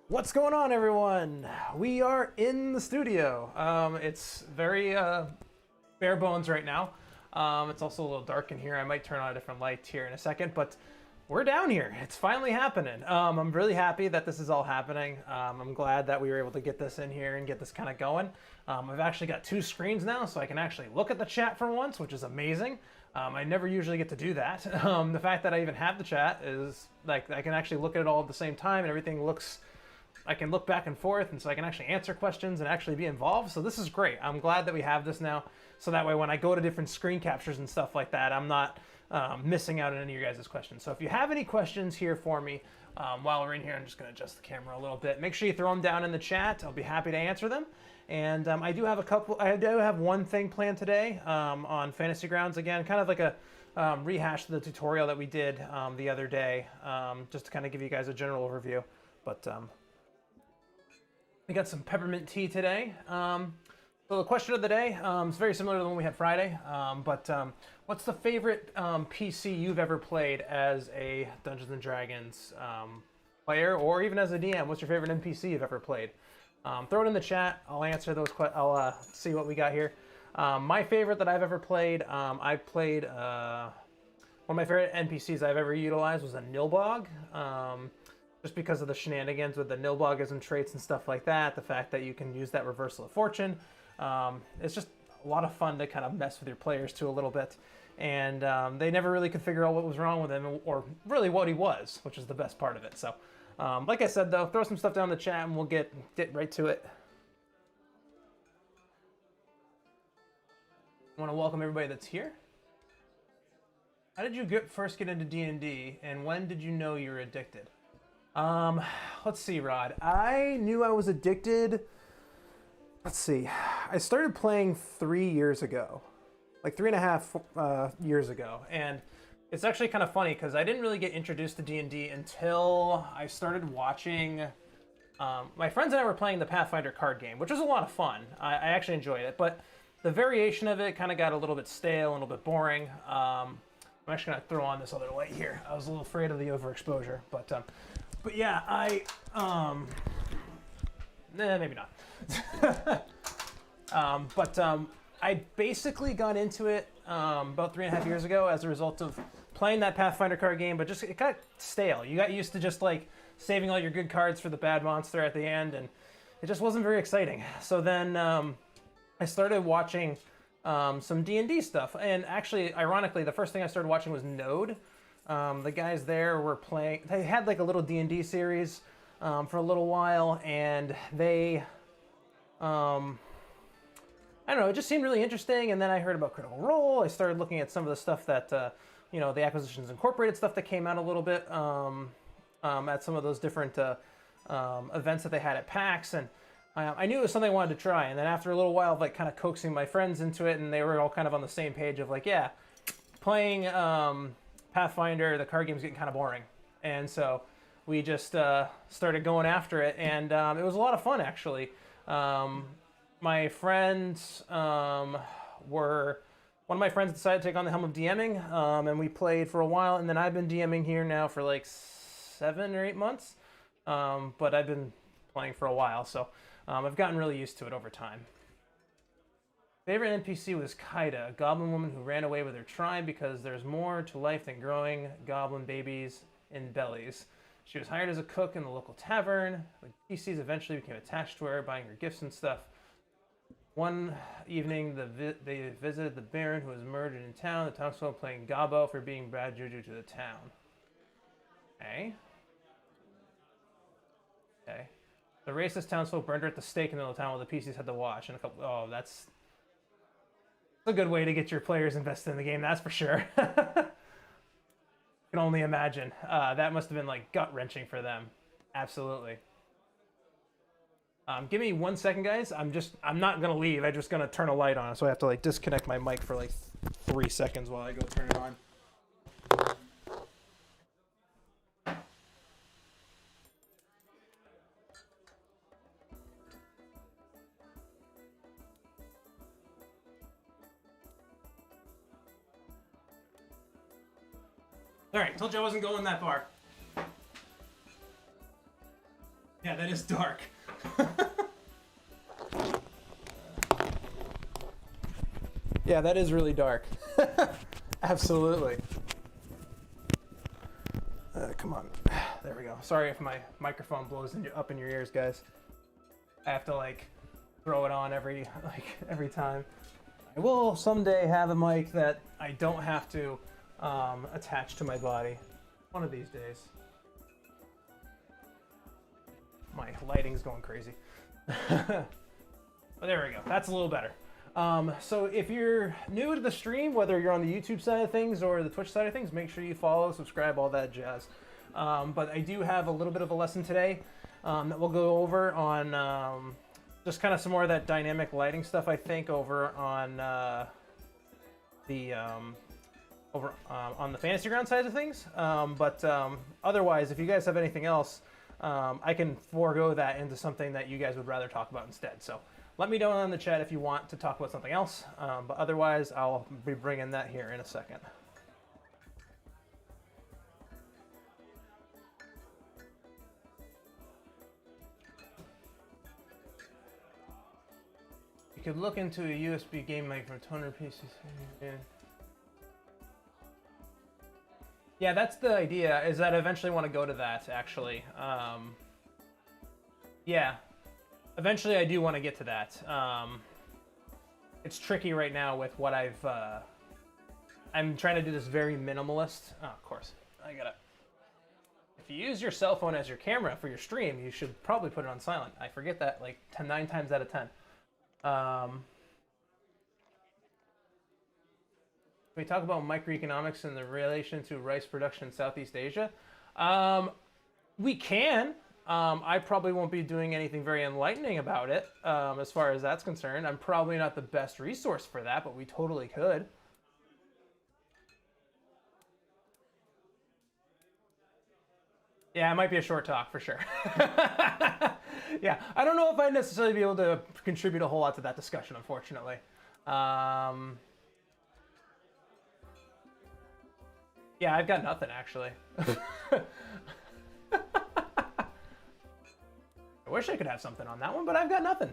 What's going on, everyone? We are in the studio. It's very bare bones right now. It's also a little dark in here. I might turn on a different light here in a second, but we're down here. It's finally happening. I'm really happy that this is all happening. I'm glad that we were able to get this in here and get this kind of going. I've actually got two screens now, so I can actually look at the chat for once, which is amazing. I never usually get to do that. The fact that I even have the chat is like I can actually look at it all at the same time, and everything looks. I can look back and forth, and so I can actually answer questions and actually be involved. So this is great. I'm glad that we have this now, so that way when I go to different screen captures and stuff like that, I'm not missing out on any of your guys' questions. So if you have any questions here for me while we're in here, I'm just going to adjust the camera a little bit. Make sure you throw them down in the chat. I'll be happy to answer them. And I do have one thing planned today on Fantasy Grounds again, kind of like a rehash of the tutorial that we did the other day, just to kind of give you guys a general overview. But we got some peppermint tea today. So the question of the day is very similar to the one we had Friday. What's the favorite PC you've ever played as a Dungeons and Dragons player, or even as a DM? What's your favorite NPC you've ever played? Throw it in the chat. I'll answer those. I'll see what we got here. My favorite that I've ever played, I played one of my favorite NPCs I've ever utilized was a Nilbog. Just because of the shenanigans with the Nilbogism traits and stuff like that, the fact that you can use that reversal of fortune. It's just a lot of fun to kind of mess with your players too a little bit. And they never really could figure out what was wrong with him, or really what he was, which is the best part of it. So, like I said though, throw some stuff down in the chat and we'll get right to it. I want to welcome everybody that's here. How did you first get into D&D, and when did you know you were addicted? Let's see, Rod. I knew I was addicted. Let's see. I started playing 3 years ago, like 3.5 years ago, and it's actually kind of funny because I didn't really get introduced to D&D until I started watching. My friends and I were playing the Pathfinder card game, which was a lot of fun. I actually enjoyed it, but the variation of it kind of got a little bit stale, a little bit boring. I'm actually gonna throw on this other light here. I was a little afraid of the overexposure, but yeah, maybe not. I basically got into it about 3.5 years ago as a result of playing that Pathfinder card game, but it got stale. You got used to just like saving all your good cards for the bad monster at the end, and it just wasn't very exciting. So then I started watching some D&D stuff, and actually, ironically, the first thing I started watching was Node. The guys there were playing, they had like a little D&D series for a little while, and they, I don't know, it just seemed really interesting. And then I heard about Critical Role. I started looking at some of the stuff that, the Acquisitions Incorporated stuff that came out a little bit at some of those different events that they had at PAX. And I knew it was something I wanted to try. And then after a little while of like kind of coaxing my friends into it, and they were all kind of on the same page of like, yeah, playing Pathfinder, the card game's getting kind of boring. And so we just started going after it, and it was a lot of fun, actually. My friends one of my friends decided to take on the helm of DMing, and we played for a while, and then I've been DMing here now for like 7 or 8 months, but I've been playing for a while, so I've gotten really used to it over time. Favorite NPC was Kaida, a goblin woman who ran away with her tribe because there's more to life than growing goblin babies in bellies. She was hired as a cook in the local tavern. The PCs eventually became attached to her, buying her gifts and stuff. One evening, they visited the Baron, who was murdered in town. The townsfolk playing Gabo for being bad juju to the town. Okay. The racist townsfolk burned her at the stake in the town while the PCs had to watch. And that's a good way to get your players invested in the game, that's for sure. I can only imagine. That must have been like gut-wrenching for them. Absolutely. Give me 1 second, guys. I'm not gonna leave. I'm just gonna turn a light on, so I have to like disconnect my mic for like 3 seconds while I go turn it on. All right, told you I wasn't going that far. Yeah, that is dark. Yeah, that is really dark. Absolutely. Come on. There we go. Sorry if my microphone blows up in your ears, guys. I have to like throw it on every time. I will someday have a mic that I don't have to attach to my body. One of these days. My lighting's going crazy. But there we go. That's a little better. So if you're new to the stream, whether you're on the YouTube side of things or the Twitch side of things, make sure you follow, subscribe, all that jazz. But I do have a little bit of a lesson today that we'll go over on just kind of some more of that dynamic lighting stuff, I think, over on on the Fantasy Ground side of things. Otherwise, if you guys have anything else, I can forego that into something that you guys would rather talk about instead. So let me know in the chat if you want to talk about something else. But otherwise, I'll be bringing that here in a second. You could look into a USB game mic from toner pieces. Yeah, that's the idea, is that I eventually want to go to that, actually. Yeah, eventually I do want to get to that. It's tricky right now with what I'm trying to do this very minimalist. Oh, of course, I gotta. If you use your cell phone as your camera for your stream, you should probably put it on silent. I forget that like 9 times out of 10. We talk about microeconomics and the relation to rice production in Southeast Asia. We can. I probably won't be doing anything very enlightening about it as far as that's concerned. I'm probably not the best resource for that, but we totally could. Yeah, it might be a short talk for sure. Yeah, I don't know if I'd necessarily be able to contribute a whole lot to that discussion, unfortunately. Yeah, I've got nothing, actually. I wish I could have something on that one, but I've got nothing.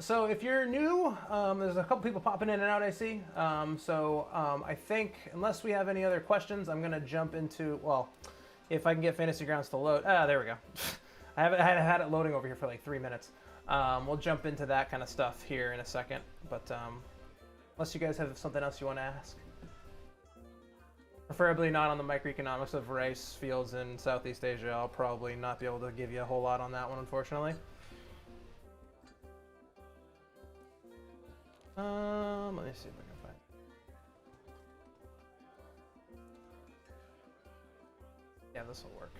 So if you're new, there's a couple people popping in and out, I see. I think, unless we have any other questions, I'm going to jump into, well, if I can get Fantasy Grounds to load. Ah, there we go. I had it loading over here for like 3 minutes. We'll jump into that kind of stuff here in a second. But unless you guys have something else you want to ask. Preferably not on the microeconomics of rice fields in Southeast Asia. I'll probably not be able to give you a whole lot on that one, unfortunately. Let me see if I can find it. Yeah, this will work.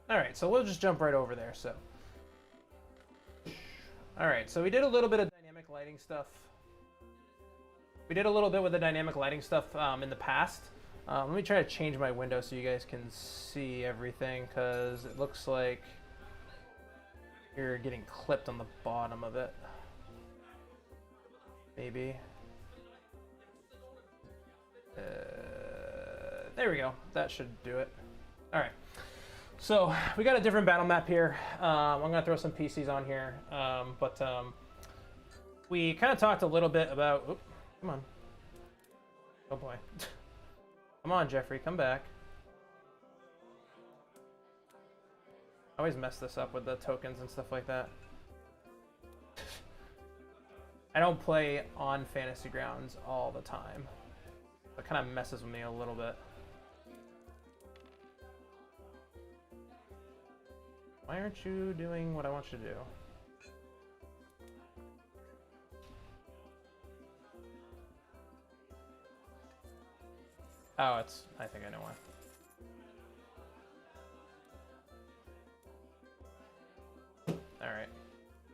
All right, so we'll just jump right over there. So, all right, so we did a little bit of dynamic lighting stuff. We did a little bit with the dynamic lighting stuff in the past. Let me try to change my window so you guys can see everything, because it looks like you're getting clipped on the bottom of it. Maybe. There we go. That should do it. All right. So we got a different battle map here. I'm gonna throw some PCs on here, we kind of talked a little bit about. Oops, come on. Oh boy. Come on, Jeffrey, come back. I always mess this up with the tokens and stuff like that. I don't play on Fantasy Grounds all the time. It kind of messes with me a little bit. Why aren't you doing what I want you to do? Oh, I think I know why. Alright.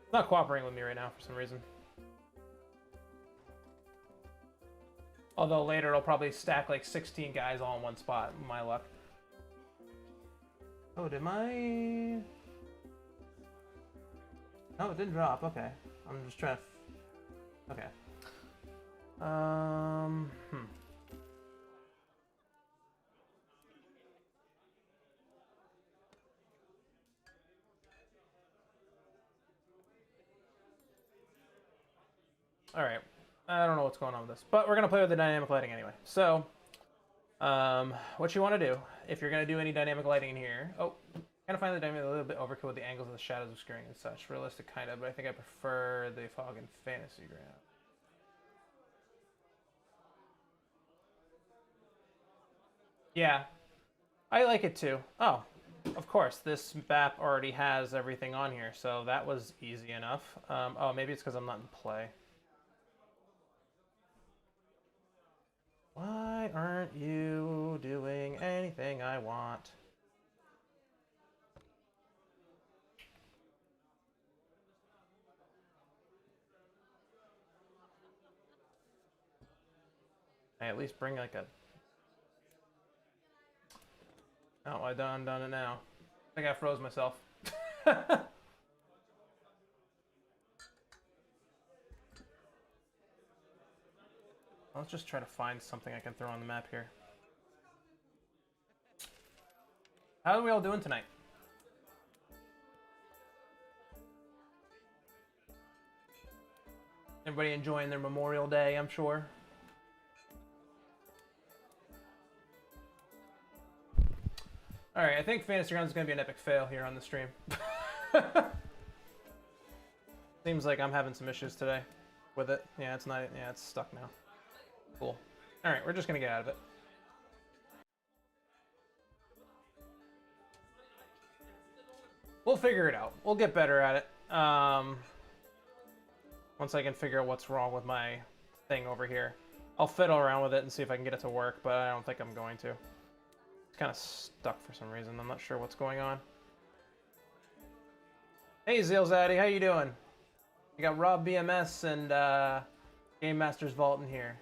It's not cooperating with me right now for some reason. Although later it'll probably stack like 16 guys all in one spot, my luck. Oh, did my... No, it didn't drop. Okay. I'm just trying to... Okay. Alright. I don't know what's going on with this. But we're going to play with the dynamic lighting anyway. So, what you want to do, if you're going to do any dynamic lighting in here... Oh, kind of find the dynamic a little bit overkill with the angles of the shadows obscuring and such. Realistic, kind of, but I think I prefer the fog and fantasy ground. Yeah, I like it too. Oh, of course, this map already has everything on here, so that was easy enough. Oh, maybe it's because I'm not in play. Why aren't you doing anything I want? I at least bring like a... Oh, I done it now. I think I froze myself. Let's just try to find something I can throw on the map here. How are we all doing tonight? Everybody enjoying their Memorial Day, I'm sure. Alright, I think Fantasy Grounds is going to be an epic fail here on the stream. Seems like I'm having some issues today with it. Yeah, it's not. Yeah, it's stuck now. Cool. Alright, we're just going to get out of it. We'll figure it out. We'll get better at it. Once I can figure out what's wrong with my thing over here. I'll fiddle around with it and see if I can get it to work, but I don't think I'm going to. It's kind of stuck for some reason. I'm not sure what's going on. Hey, Zilzaddy, how you doing? We got Rob BMS and Game Master's Vault in here.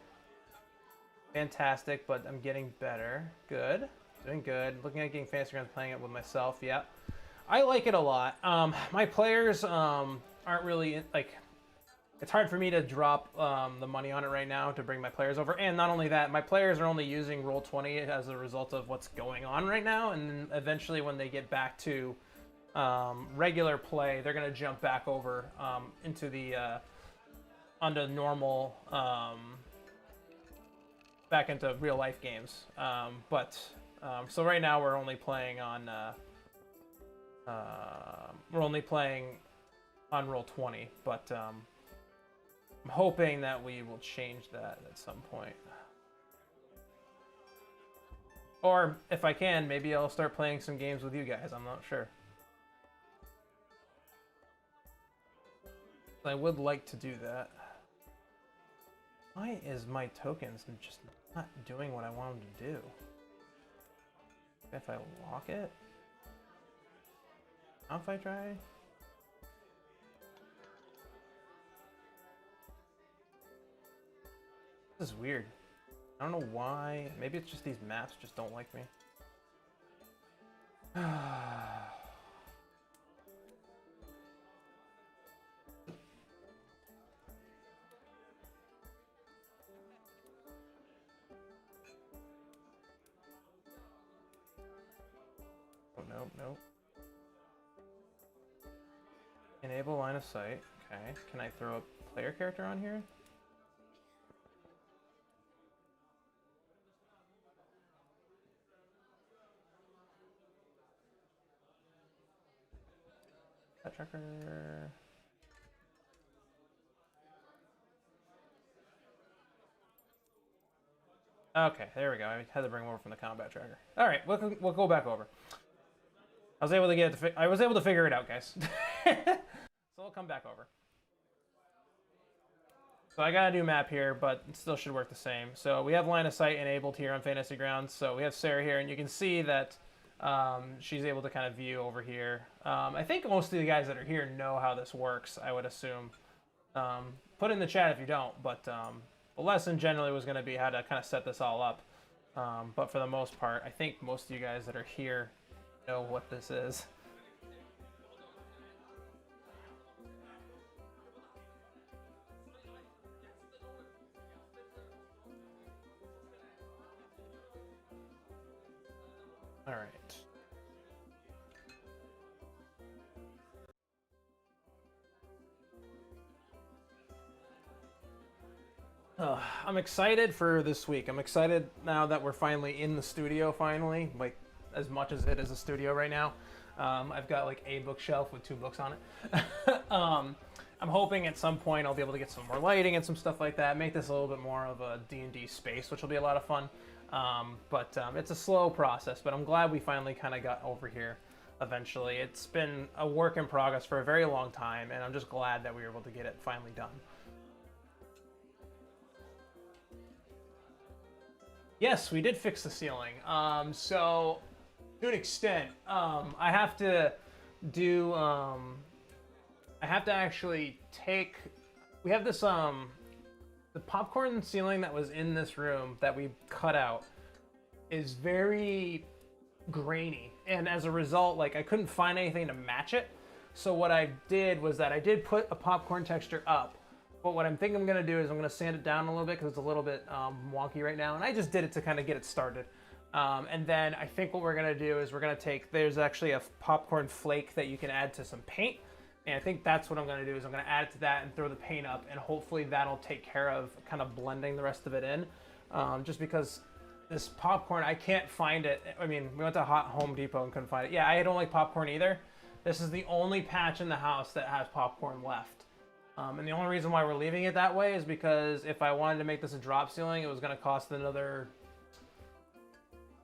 Fantastic, but I'm getting better. Good. Doing good. Looking at getting Fantasy Grounds, playing it with myself. Yep. I like it a lot. My players aren't really, like... It's hard for me to drop the money on it right now to bring my players over. And not only that, my players are only using Roll20 as a result of what's going on right now. And then eventually when they get back to regular play, they're going to jump back over into the onto normal, back into real life games. So right now we're only playing on Roll20, but I'm hoping that we will change that at some point. Or, if I can, maybe I'll start playing some games with you guys. I'm not sure. I would like to do that. Why is my tokens just not doing what I want them to do? If I lock it? How if I try? This is weird. I don't know why. Maybe it's just these maps just don't like me. Oh no. Enable line of sight. Okay. Can I throw a player character on here? Tracker. Okay, there we go. I had to bring more from the combat tracker. All right, we'll go back over. I was able to get it. I was able to figure it out, guys. So we'll come back over. So I got a new map here, but it still should work the same. So we have line of sight enabled here on Fantasy Grounds. So we have Sarah here, and you can see that she's able to kind of view over here. I think most of the guys that are here know how this works, I would assume. Put in the chat if you don't, but the lesson generally was going to be how to kind of set this all up. But for the most part, I think most of you guys that are here know what this is. All right. I'm excited for this week. I'm excited now that we're finally in the studio, finally, like as much as it is a studio right now. I've got like a bookshelf with 2 books on it. I'm hoping at some point I'll be able to get some more lighting and some stuff like that, make this a little bit more of a D&D space, which will be a lot of fun. But it's a slow process, but I'm glad we finally kind of got over here eventually. It's been a work in progress for a very long time, and I'm just glad that we were able to get it finally done. Yes, we did fix the ceiling. So, to an extent, I have to do. I have to actually take. We have this the popcorn ceiling that was in this room that we cut out is very grainy, and as a result, like I couldn't find anything to match it. So what I did was that I did put a popcorn texture up. But what I'm thinking I'm going to do is I'm going to sand it down a little bit because it's a little bit wonky right now. And I just did it to kind of get it started. And then I think what we're going to do is we're going to take, there's actually a popcorn flake that you can add to some paint. And I think that's what I'm going to do is I'm going to add it to that and throw the paint up. And hopefully that'll take care of kind of blending the rest of it in. Just because this popcorn, I can't find it. I mean, we went to Home Depot and couldn't find it. Yeah, I don't like popcorn either. This is the only patch in the house that has popcorn left. And the only reason why we're leaving it that way is because if I wanted to make this a drop ceiling, it was going to cost another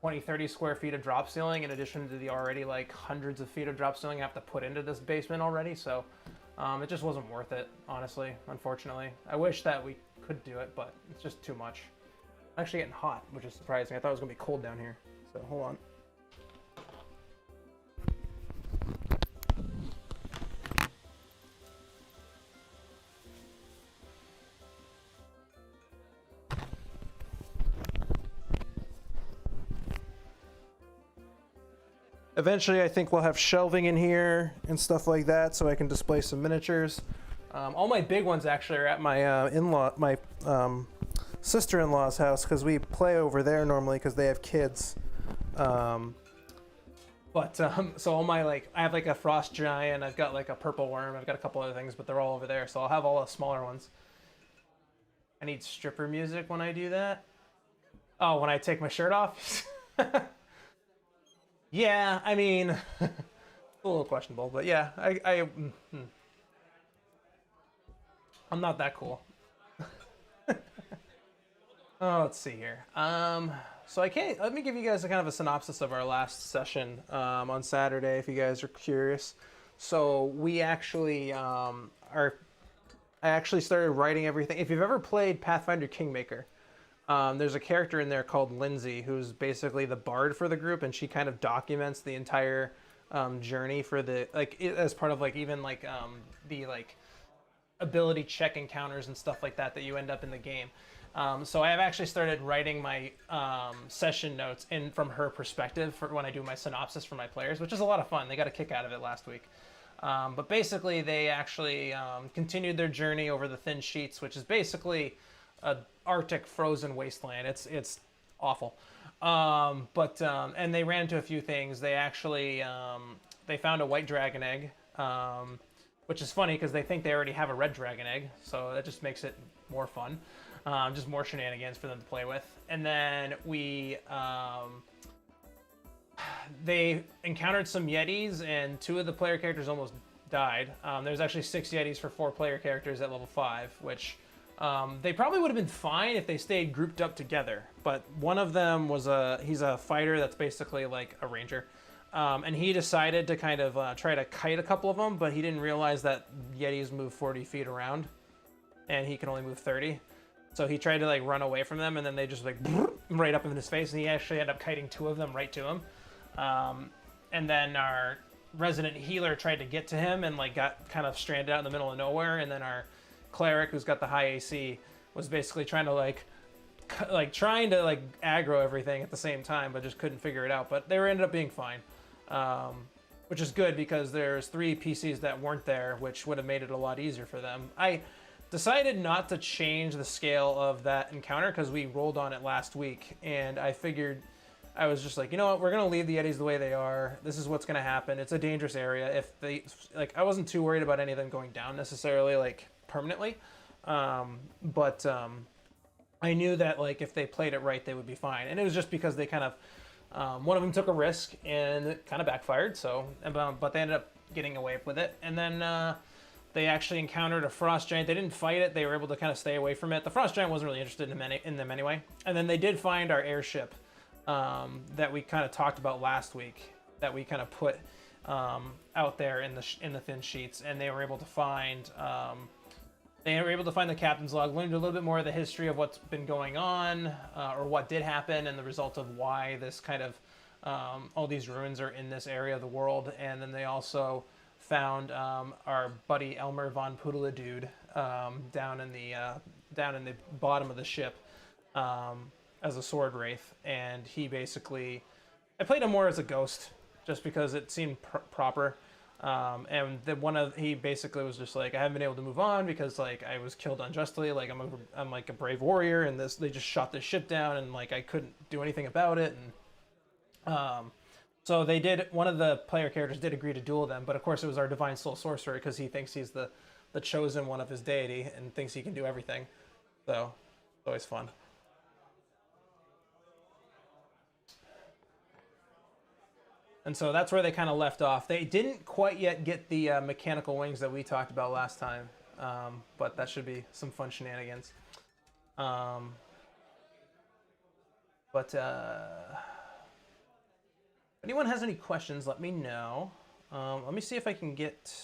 20, 30 square feet of drop ceiling in addition to the already like hundreds of feet of drop ceiling I have to put into this basement already. So it just wasn't worth it, honestly, unfortunately. I wish that we could do it, but it's just too much. I'm actually getting hot, which is surprising. I thought it was going to be cold down here. So hold on. Eventually, I think we'll have shelving in here and stuff like that, so I can display some miniatures. All my big ones actually are at my my sister-in-law's house because we play over there normally because they have kids. So all my I have like a frost giant, I've got like a purple worm, I've got a couple other things, but they're all over there. So I'll have all the smaller ones. I need stripper music when I do that. Oh, when I take my shirt off. Yeah, I mean, a little questionable, but yeah, I'm not that cool. Oh, let's see here. So let me give you guys a kind of a synopsis of our last session on Saturday, if you guys are curious. So we actually I actually started writing everything. If you've ever played Pathfinder Kingmaker, there's a character in there called Lindsay who's basically the bard for the group, and she kind of documents the entire journey for the as part of the ability check encounters and stuff like that you end up in the game. So I have actually started writing my session notes from her perspective for when I do my synopsis for my players, which is a lot of fun. They got a kick out of it last week. But basically they actually continued their journey over the thin sheets, which is basically a Arctic frozen wasteland. It's awful. And they ran into a few things. They actually they found a white dragon egg, which is funny because they think they already have a red dragon egg, so that just makes it more fun. Just more shenanigans for them to play with. And then they encountered some Yetis, and 2 of the player characters almost died. There's actually 6 Yetis for 4 player characters at level 5, which they probably would have been fine if they stayed grouped up together. But one of them he's a fighter that's basically like a ranger. And he decided to kind of try to kite a couple of them, but he didn't realize that Yetis move 40 feet around, and he can only move 30. So he tried to run away from them, and then they just right up in his face, and he actually ended up kiting 2 of them right to him. And then our resident healer tried to get to him and got kind of stranded out in the middle of nowhere. And then our cleric, who's got the high AC, was basically trying to aggro everything at the same time, but just couldn't figure it out. But they ended up being fine. which is good because there's 3 PCs that weren't there, which would have made it a lot easier for them. I decided not to change the scale of that encounter because we rolled on it last week, and I figured, I was just like, you know what, we're gonna leave the Yetis the way they are. This is what's gonna happen. It's a dangerous area. If they, like, I wasn't too worried about any of them going down necessarily, like, permanently. But I knew that, like, if they played it right, they would be fine. And it was just because they kind of, one of them took a risk and it kind of backfired. So, but they ended up getting away with it. And then they actually encountered a frost giant. They didn't fight it. They were able to kind of stay away from it. The frost giant wasn't really interested in them anyway. And then they did find our airship. That we kind of talked about last week, that we kind of put out there in the thin sheets, and they were able to find the captain's log, learned a little bit more of the history of what's been going on, or what did happen, and the result of why this kind of all these ruins are in this area of the world. And then they also found our buddy Elmer von Pudela dude down in the bottom of the ship. As a sword wraith, and he basically, I played him more as a ghost just because it seemed proper, and he basically was just like, I haven't been able to move on because, like, I was killed unjustly, like I'm like a brave warrior, and they just shot this ship down, and, like, I couldn't do anything about it. And so one of the player characters did agree to duel them, but of course it was our divine soul sorcerer, because he thinks he's the chosen one of his deity and thinks he can do everything. So it's always fun. And so that's where they kind of left off. They didn't quite yet get the mechanical wings that we talked about last time, but that should be some fun shenanigans. If anyone has any questions, let me know. Let me see if I can get...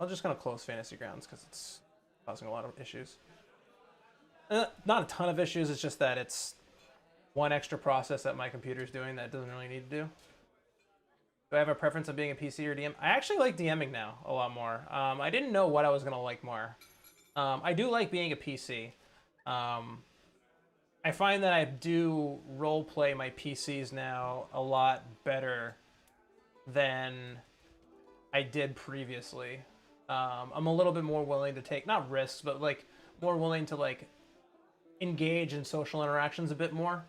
I'm just going to close Fantasy Grounds because it's causing a lot of issues. Not a ton of issues, it's just that it's one extra process that my computer's doing that it doesn't really need to do. Do I have a preference on being a PC or DM? I actually like DMing now a lot more. I didn't know what I was going to like more. I do like being a PC. I find that I do role play my PCs now a lot better than I did previously. I'm a little bit more willing to take, not risks, but, like, more willing to, like, engage in social interactions a bit more.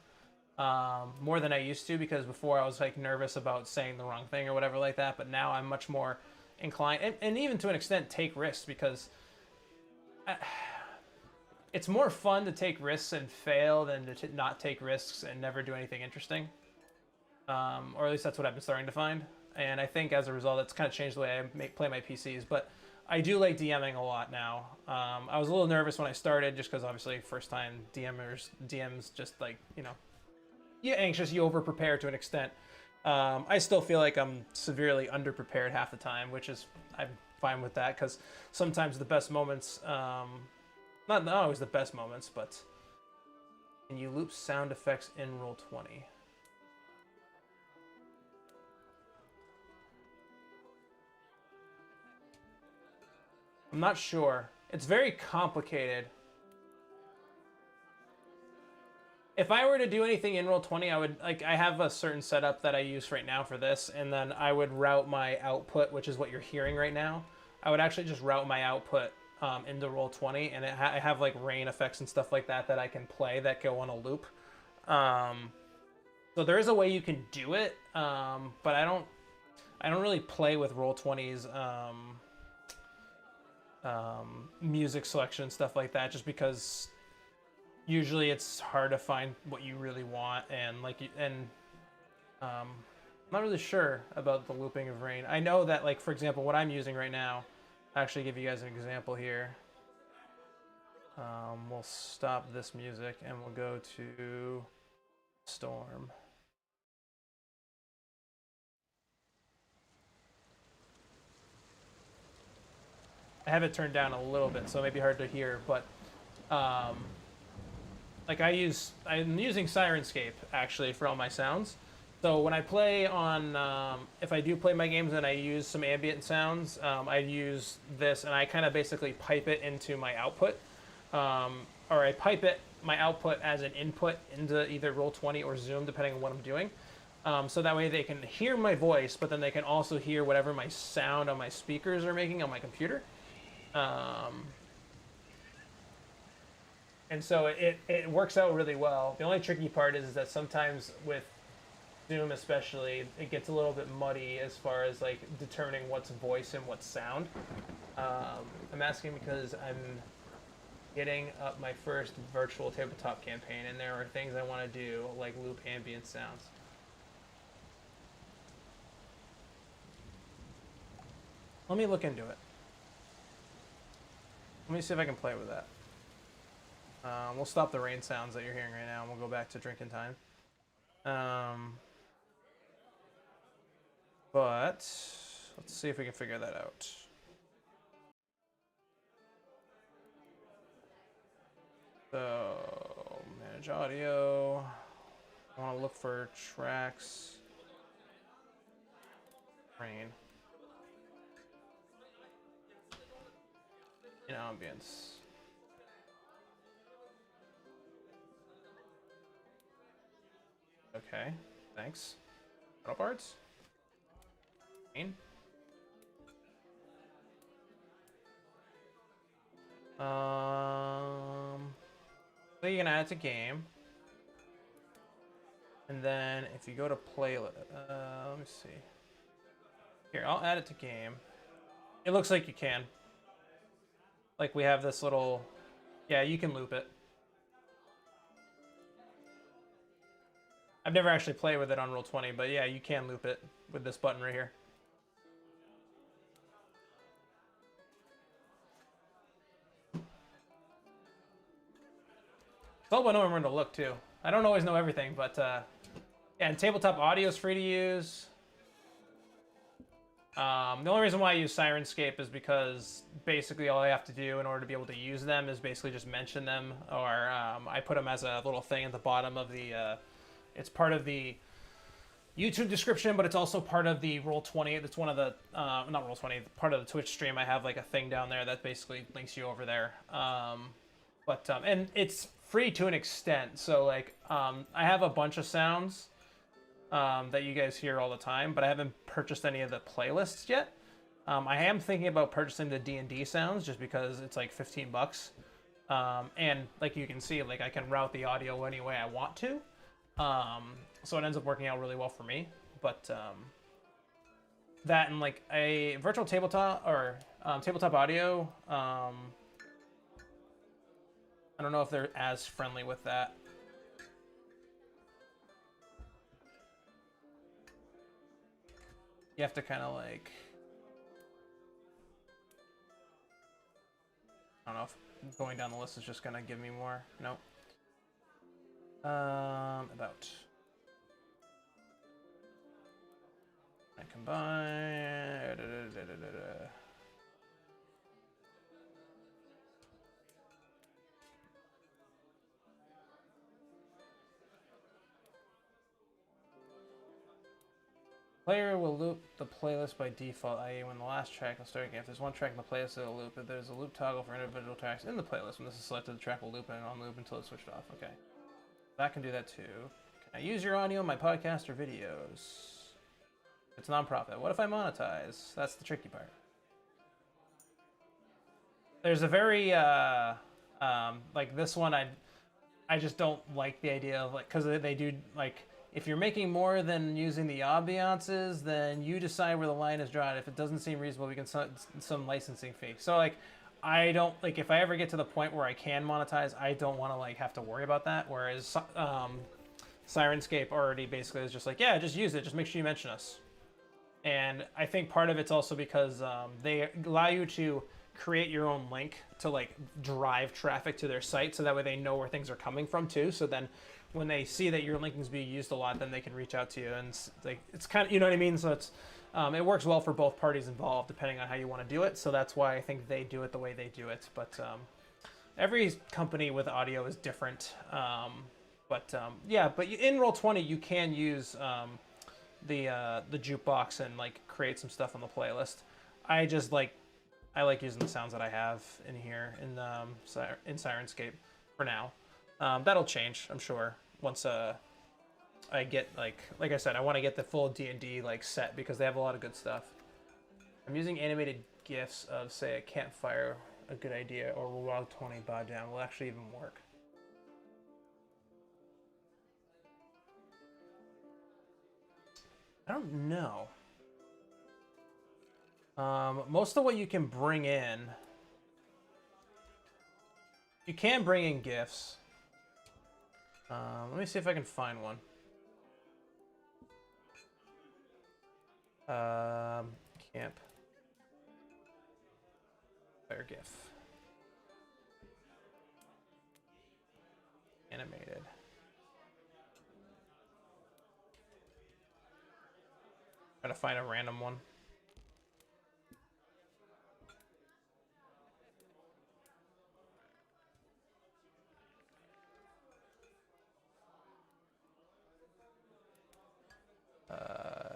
More than I used to, because before I was, like, nervous about saying the wrong thing or whatever like that, but now I'm much more inclined, and even to an extent take risks, because it's more fun to take risks and fail than to not take risks and never do anything interesting. Or at least that's what I've been starting to find, and I think as a result it's kind of changed the way I play my PCs, but I do like DMing a lot now. I was a little nervous when I started, just because obviously first time DMs just, like, you know, you're anxious, you over prepare to an extent. I still feel like I'm severely underprepared half the time, which is, I'm fine with that, because sometimes the best moments, not always the best moments, but can you loop sound effects in Roll20? I'm not sure. It's very complicated. If I were to do anything in Roll20, I would, like, I have a certain setup that I use right now for this, and then I would route my output, which is what you're hearing right now. I would actually just route my output into Roll20, and I have, like, rain effects and stuff like that that I can play that go on a loop. So there is a way you can do it, but I don't really play with Roll20's music selection, stuff like that, just because usually it's hard to find what you really want, and I'm not really sure about the looping of rain. I know that, like, for example, what I'm using right now, I'll actually give you guys an example here. We'll stop this music and we'll go to Storm. I have it turned down a little bit, so it may be hard to hear, but like I'm using Syrinscape actually for all my sounds. So when I play on, if I do play my games and I use some ambient sounds, I use this and I kind of basically pipe it into my output, or I pipe it my output as an input into either Roll20 or Zoom, depending on what I'm doing. So that way they can hear my voice, but then they can also hear whatever my sound on my speakers are making on my computer. And so it works out really well. The only tricky part is that sometimes with Zoom especially, it gets a little bit muddy as far as like determining what's voice and what's sound. I'm asking because I'm getting up my first virtual tabletop campaign, and there are things I want to do, like loop ambient sounds. Let me look into it. Let me see if I can play with that. We'll stop the rain sounds that you're hearing right now, and we'll go back to drinking time. But let's see if we can figure that out. So, manage audio. I want to look for tracks. Rain. In ambience. Okay, thanks. Metal parts. Rain. So you can add it to game. And then if you go to playlist, let me see. Here, I'll add it to game. It looks like you can. Like we have this little, yeah, you can loop it. I've never actually played with it on Roll20, but yeah, you can loop it with this button right here. It's all about knowing where to look too. I don't always know everything, but yeah, and tabletop audio is free to use. The only reason why I use Syrinscape is because basically all I have to do in order to be able to use them is basically just mention them, or I put them as a little thing at the bottom of the, it's part of the YouTube description, but it's also part of the Roll20. It's one of the, not Roll20, part of the Twitch stream. I have like a thing down there that basically links you over there. And it's free to an extent. So like, I have a bunch of sounds that you guys hear all the time, but I haven't purchased any of the playlists yet. I am thinking about purchasing the D&D sounds just because it's like 15 bucks. And like you can see, like I can route the audio any way I want to. So it ends up working out really well for me. But that and like a virtual tabletop or tabletop audio, I don't know if they're as friendly with that. You have to kind of like, I don't know if going down the list is just gonna give me more. Nope. About. I combine. Player will loop the playlist by default, i.e. when the last track will start again. If there's one track in the playlist, it'll loop. If there's a loop toggle for individual tracks in the playlist, when this is selected, the track will loop and on loop until it's switched off. Okay. That can do that too. Can I use your audio in my podcast or videos? It's non-profit. What if I monetize? That's the tricky part. There's a very, like this one, I just don't like the idea of like, because they do like, if you're making more than using the ambiances, then you decide where the line is drawn. If it doesn't seem reasonable, we can some licensing fee. So like, I don't like if I ever get to the point where I can monetize, I don't want to like have to worry about that. Whereas Syrinscape already basically is just like, yeah, just use it. Just make sure you mention us. And I think part of it's also because they allow you to create your own link to like drive traffic to their site, so that way they know where things are coming from too. So then when they see that your link is being used a lot, then they can reach out to you, and like it's kind of, you know what I mean. So it's it works well for both parties involved, depending on how you want to do it. So that's why I think they do it the way they do it. But every company with audio is different. Yeah, but in Roll20 you can use the jukebox and like create some stuff on the playlist. I like using the sounds that I have in here in Syrinscape for now. That'll change, I'm sure, once I get like I said, I want to get the full D&D like set because they have a lot of good stuff. I'm using animated GIFs of say a campfire, a good idea, or Roll 20 bow down will actually even work. I don't know. Most of what you can bring in, you can bring in GIFs. Let me see if I can find one. Camp fire GIF. Animated. Gotta find a random one.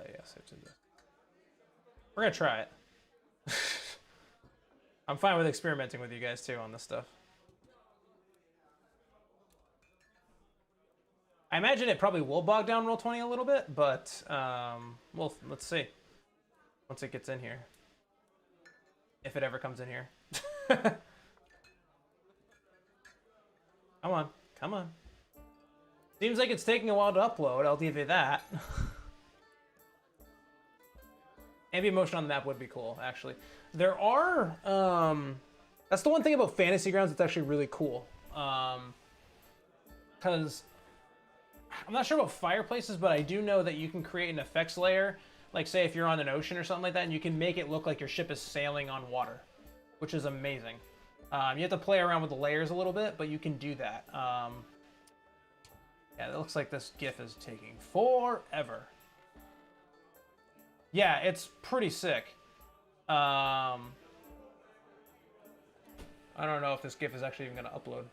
Yes, I did this. We're gonna try it. I'm fine with experimenting with you guys too on this stuff. I imagine it probably will bog down Roll20 a little bit, but well, let's see. Once it gets in here. If it ever comes in here. Come on, come on. Seems like it's taking a while to upload, I'll give you that. Ambient motion on the map would be cool, actually. There are, that's the one thing about Fantasy Grounds that's actually really cool. Because I'm not sure about fireplaces, but I do know that you can create an effects layer, like say if you're on an ocean or something like that, and you can make it look like your ship is sailing on water, which is amazing. You have to play around with the layers a little bit, but you can do that. Yeah, it looks like this GIF is taking forever. Yeah, it's pretty sick. I don't know if this GIF is actually even going to upload.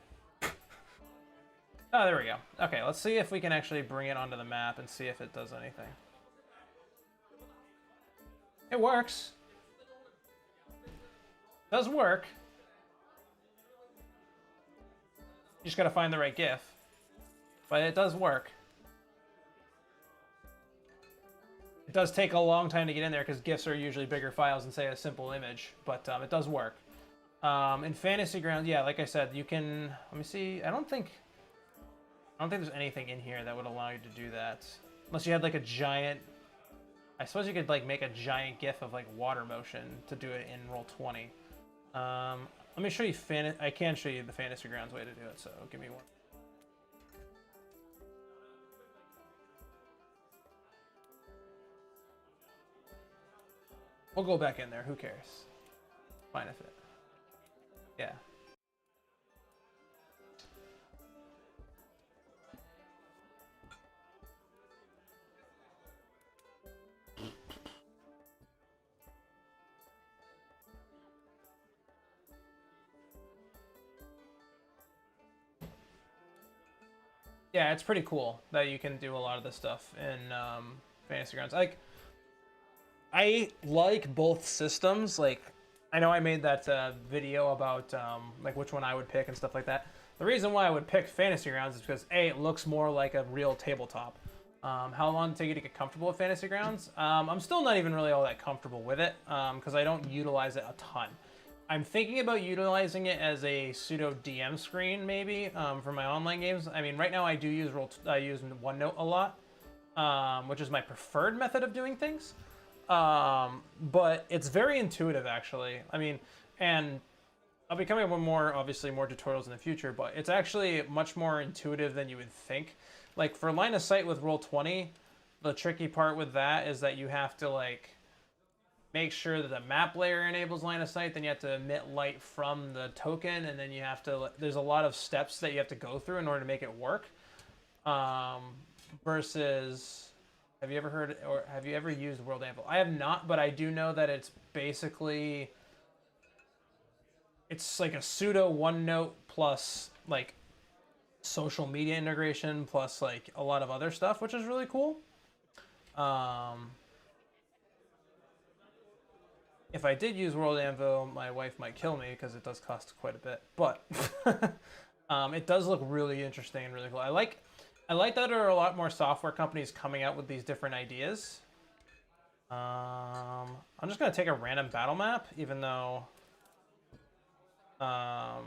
Oh, there we go. Okay, let's see if we can actually bring it onto the map and see if it does anything. It works. It does work. You just gotta find the right GIF. But it does work. It does take a long time to get in there because GIFs are usually bigger files than, say, a simple image. But it does work. In Fantasy Grounds, yeah, like I said, you can... Let me see. I don't think there's anything in here that would allow you to do that. Unless you had, like, a giant... I suppose you could, like, make a giant GIF of, like, water motion to do it in Roll20. Let me show you... I can show you the Fantasy Grounds way to do it, so give me one. We'll go back in there. Who cares? Fine if it... Yeah. Yeah, it's pretty cool that you can do a lot of this stuff in Fantasy Grounds. Like, I like both systems. Like, I know I made that video about like which one I would pick and stuff like that. The reason why I would pick Fantasy Grounds is because A, it looks more like a real tabletop. How long did it take you to get comfortable with Fantasy Grounds? I'm still not even really all that comfortable with it because I don't utilize it a ton. I'm thinking about utilizing it as a pseudo DM screen, maybe, for my online games. I mean, right now I do use OneNote a lot, which is my preferred method of doing things. But it's very intuitive, actually. I mean, and I'll be coming up with obviously more tutorials in the future, but it's actually much more intuitive than you would think. Like, for line of sight with Roll20, the tricky part with that is that you have to, like, make sure that the map layer enables line of sight, then you have to emit light from the token, and then you have to, there's a lot of steps that you have to go through in order to make it work. Versus, have you ever heard, or have you ever used World Anvil? I have not, but I do know that it's basically, it's like a pseudo OneNote plus, like, social media integration plus, like, a lot of other stuff, which is really cool. If I did use World Anvil, my wife might kill me because it does cost quite a bit. But It does look really interesting and really cool. I like that there are a lot more software companies coming out with these different ideas. I'm just gonna take a random battle map, even though I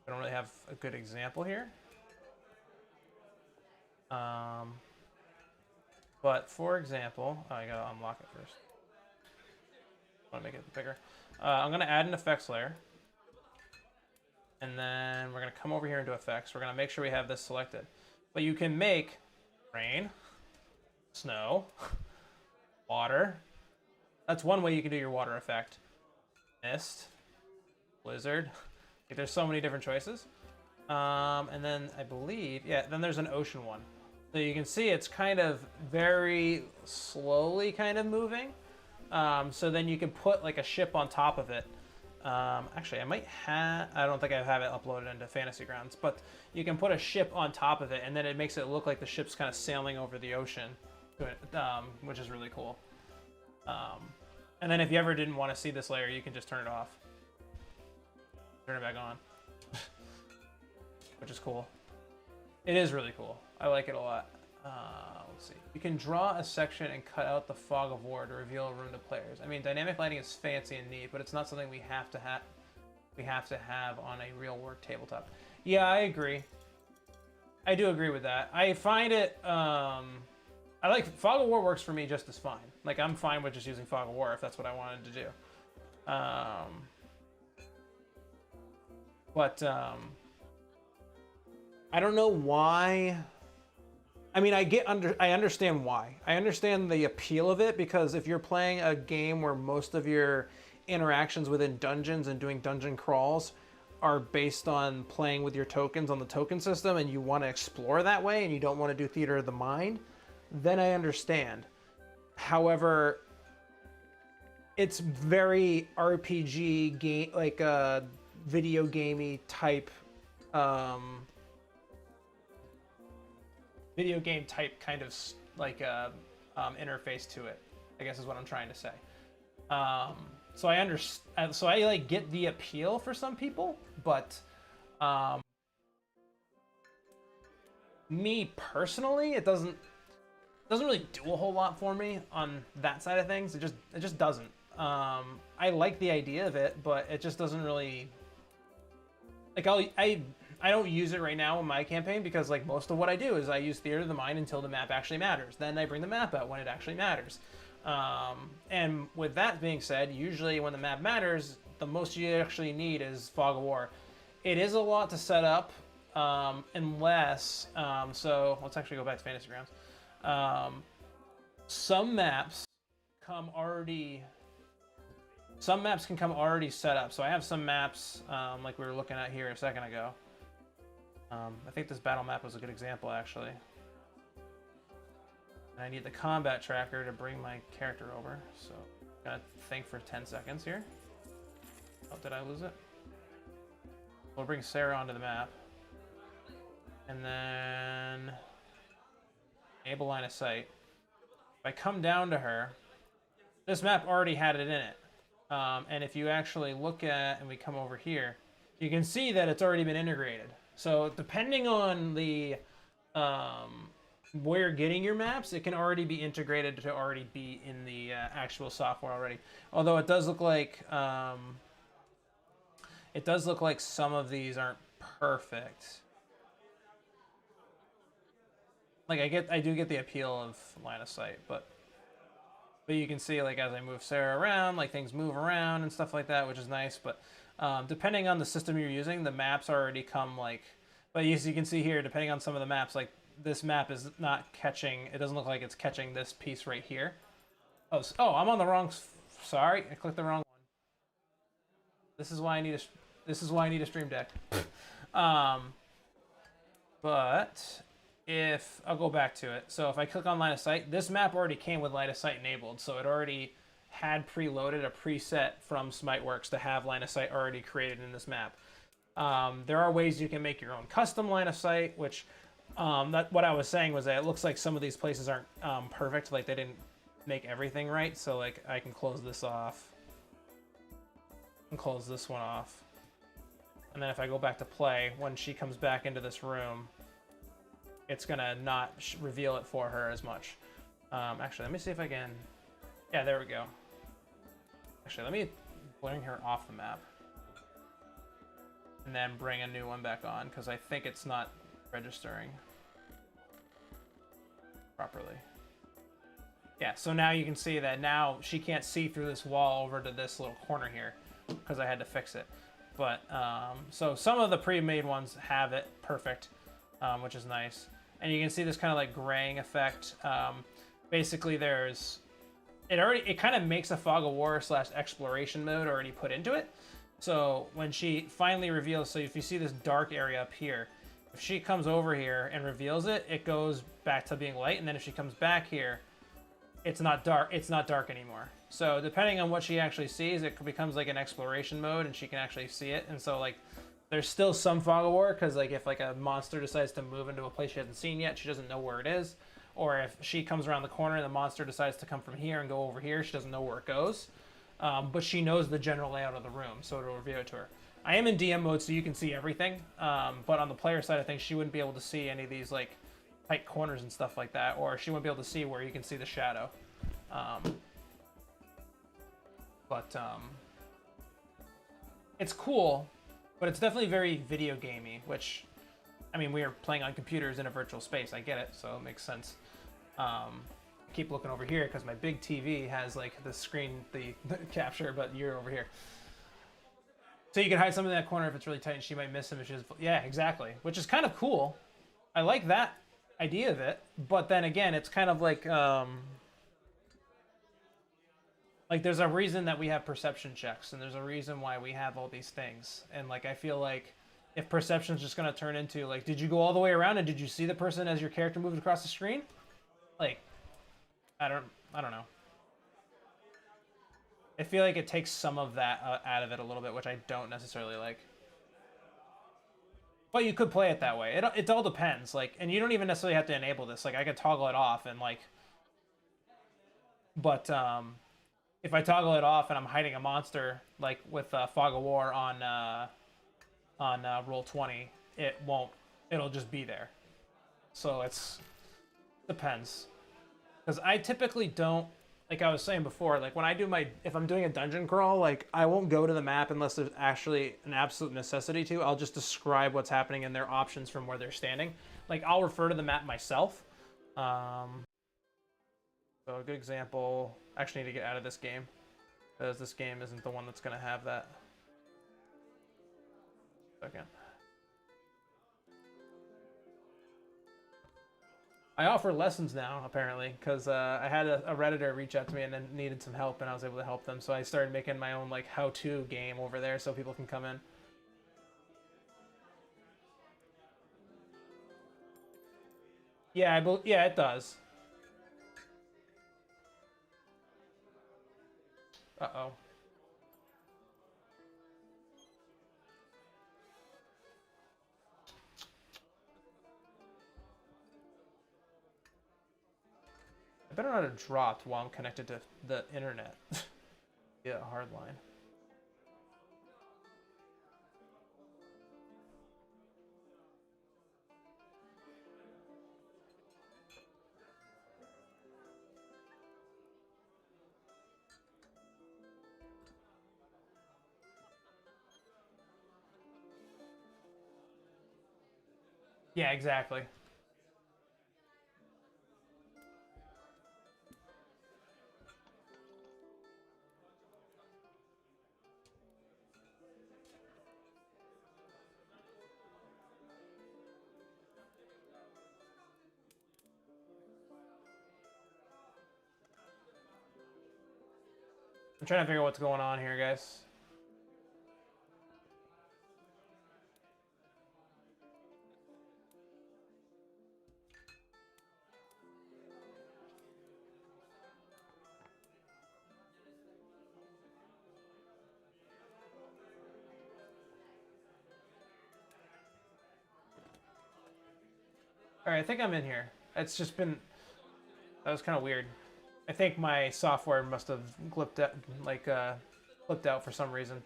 don't really have a good example here. But for example, oh, I gotta unlock it first. I want to make it bigger. I'm gonna add an effects layer. And then we're going to come over here into effects. We're going to make sure we have this selected. But you can make rain, snow, water. That's one way you can do your water effect. Mist, blizzard. Like, there's so many different choices. And then I believe, yeah, then there's an ocean one. So you can see it's kind of very slowly kind of moving. So then you can put like a ship on top of it. Actually, I might have... I don't think I have it uploaded into Fantasy Grounds, but you can put a ship on top of it, and then it makes it look like the ship's kind of sailing over the ocean, which is really cool. And then if you ever didn't want to see this layer, you can just turn it off. Turn it back on. Which is cool. It is really cool. I like it a lot. Let's see. You can draw a section and cut out the fog of war to reveal a room to players. I mean, dynamic lighting is fancy and neat, but it's not something we have to have on a real work tabletop. Yeah, I agree. I do agree with that. I find it. I like fog of war works for me just as fine. Like I'm fine with just using fog of war if that's what I wanted to do. But I don't know why. I mean, I understand why. I understand the appeal of it because if you're playing a game where most of your interactions within dungeons and doing dungeon crawls are based on playing with your tokens on the token system and you want to explore that way and you don't want to do theater of the mind, then I understand. However, it's very RPG game, like a video gamey type video game type kind of like interface to it, I guess is what I'm trying to say. So I understand. So I like get the appeal for some people, but me personally, it doesn't really do a whole lot for me on that side of things. It just doesn't. I like the idea of it, but it just doesn't really. Like I don't use it right now in my campaign because like most of what I do is I use Theater of the Mind until the map actually matters. Then I bring the map out when it actually matters. And with that being said, usually when the map matters, the most you actually need is Fog of War. It is a lot to set up, unless, so let's actually go back to Fantasy Grounds. Some maps can come already set up. So I have some maps, like we were looking at here a second ago. I think this battle map was a good example, actually. And I need the combat tracker to bring my character over, so I'm gonna think for 10 seconds here. Oh, did I lose it? We'll bring Sarah onto the map. And then enable line of sight. If I come down to her, this map already had it in it. And if you actually look at, and we come over here, you can see that it's already been integrated. So depending on the where you're getting your maps, it can already be integrated to already be in the actual software already. Although it does look like some of these aren't perfect. Like I do get the appeal of line of sight, but you can see like as I move Sarah around, like things move around and stuff like that, which is nice. But depending on the system you're using, the maps already come like. But as you can see here, depending on some of the maps, like this map is not catching. It doesn't look like it's catching this piece right here. Oh, I'm on the wrong. Sorry, I clicked the wrong one. This is why I need a. This is why I need a stream deck. But if I'll go back to it. So if I click on line of sight, this map already came with line of sight enabled, so it already had preloaded a preset from Smiteworks to have line of sight already created in this map. There are ways you can make your own custom line of sight, which what I was saying was that it looks like some of these places aren't perfect, like they didn't make everything right. So like I can close this off and close this one off. And then if I go back to play, when she comes back into this room, it's gonna not reveal it for her as much. Actually, let me see if I can... Yeah, there we go. Actually, let me bring her off the map. And then bring a new one back on, because I think it's not registering properly. Yeah, so now you can see that now she can't see through this wall over to this little corner here, because I had to fix it. But, so some of the pre-made ones have it perfect, which is nice. And you can see this kind of like graying effect. Basically there's, it kind of makes a fog of war / exploration mode already put into it. So when she finally reveals, so if you see this dark area up here, if she comes over here and reveals it, it goes back to being light. And then if she comes back here, it's not dark anymore. So depending on what she actually sees, it becomes like an exploration mode and she can actually see it. And so like there's still some fog of war, because like if like a monster decides to move into a place she hasn't seen yet, she doesn't know where it is. Or if she comes around the corner and the monster decides to come from here and go over here, she doesn't know where it goes. But she knows the general layout of the room, so it'll reveal it to her. I am in DM mode, so you can see everything. But on the player side of things, she wouldn't be able to see any of these like tight corners and stuff like that, or she wouldn't be able to see where you can see the shadow. It's cool, but it's definitely very video gamey, which, I mean, we are playing on computers in a virtual space. I get it, so it makes sense. I keep looking over here because my big TV has like the screen, the capture, but you're over here. So you can hide something in that corner if it's really tight and she might miss him if she's, yeah, exactly. Which is kind of cool. I like that idea of it, but then again, it's kind of like there's a reason that we have perception checks, and there's a reason why we have all these things. And like, I feel like if perception's just going to turn into like, did you go all the way around and did you see the person as your character moved across the screen? Like, I don't know. I feel like it takes some of that out of it a little bit, which I don't necessarily like. But you could play it that way. It all depends. Like, and you don't even necessarily have to enable this. Like, I could toggle it off and like, but if I toggle it off and I'm hiding a monster, like with Fog of War on Roll20, it'll just be there. So it's depends. Because I typically don't, like I was saying before, like when I do if I'm doing a dungeon crawl, like I won't go to the map unless there's actually an absolute necessity to. I'll just describe what's happening and their options from where they're standing. Like I'll refer to the map myself. So a good example, I actually need to get out of this game, because this game isn't the one that's going to have that. Second. I offer lessons now, apparently, because I had a Redditor reach out to me and then needed some help, and I was able to help them. So I started making my own like how-to game over there so people can come in. Yeah, yeah, it does. Uh-oh. I better not have dropped while I'm connected to the internet. Yeah, hardline. Yeah, exactly. I'm trying to figure out what's going on here, guys. Alright, I think I'm in here. It's just been... That was kind of weird. I think my software must have flipped out for some reason.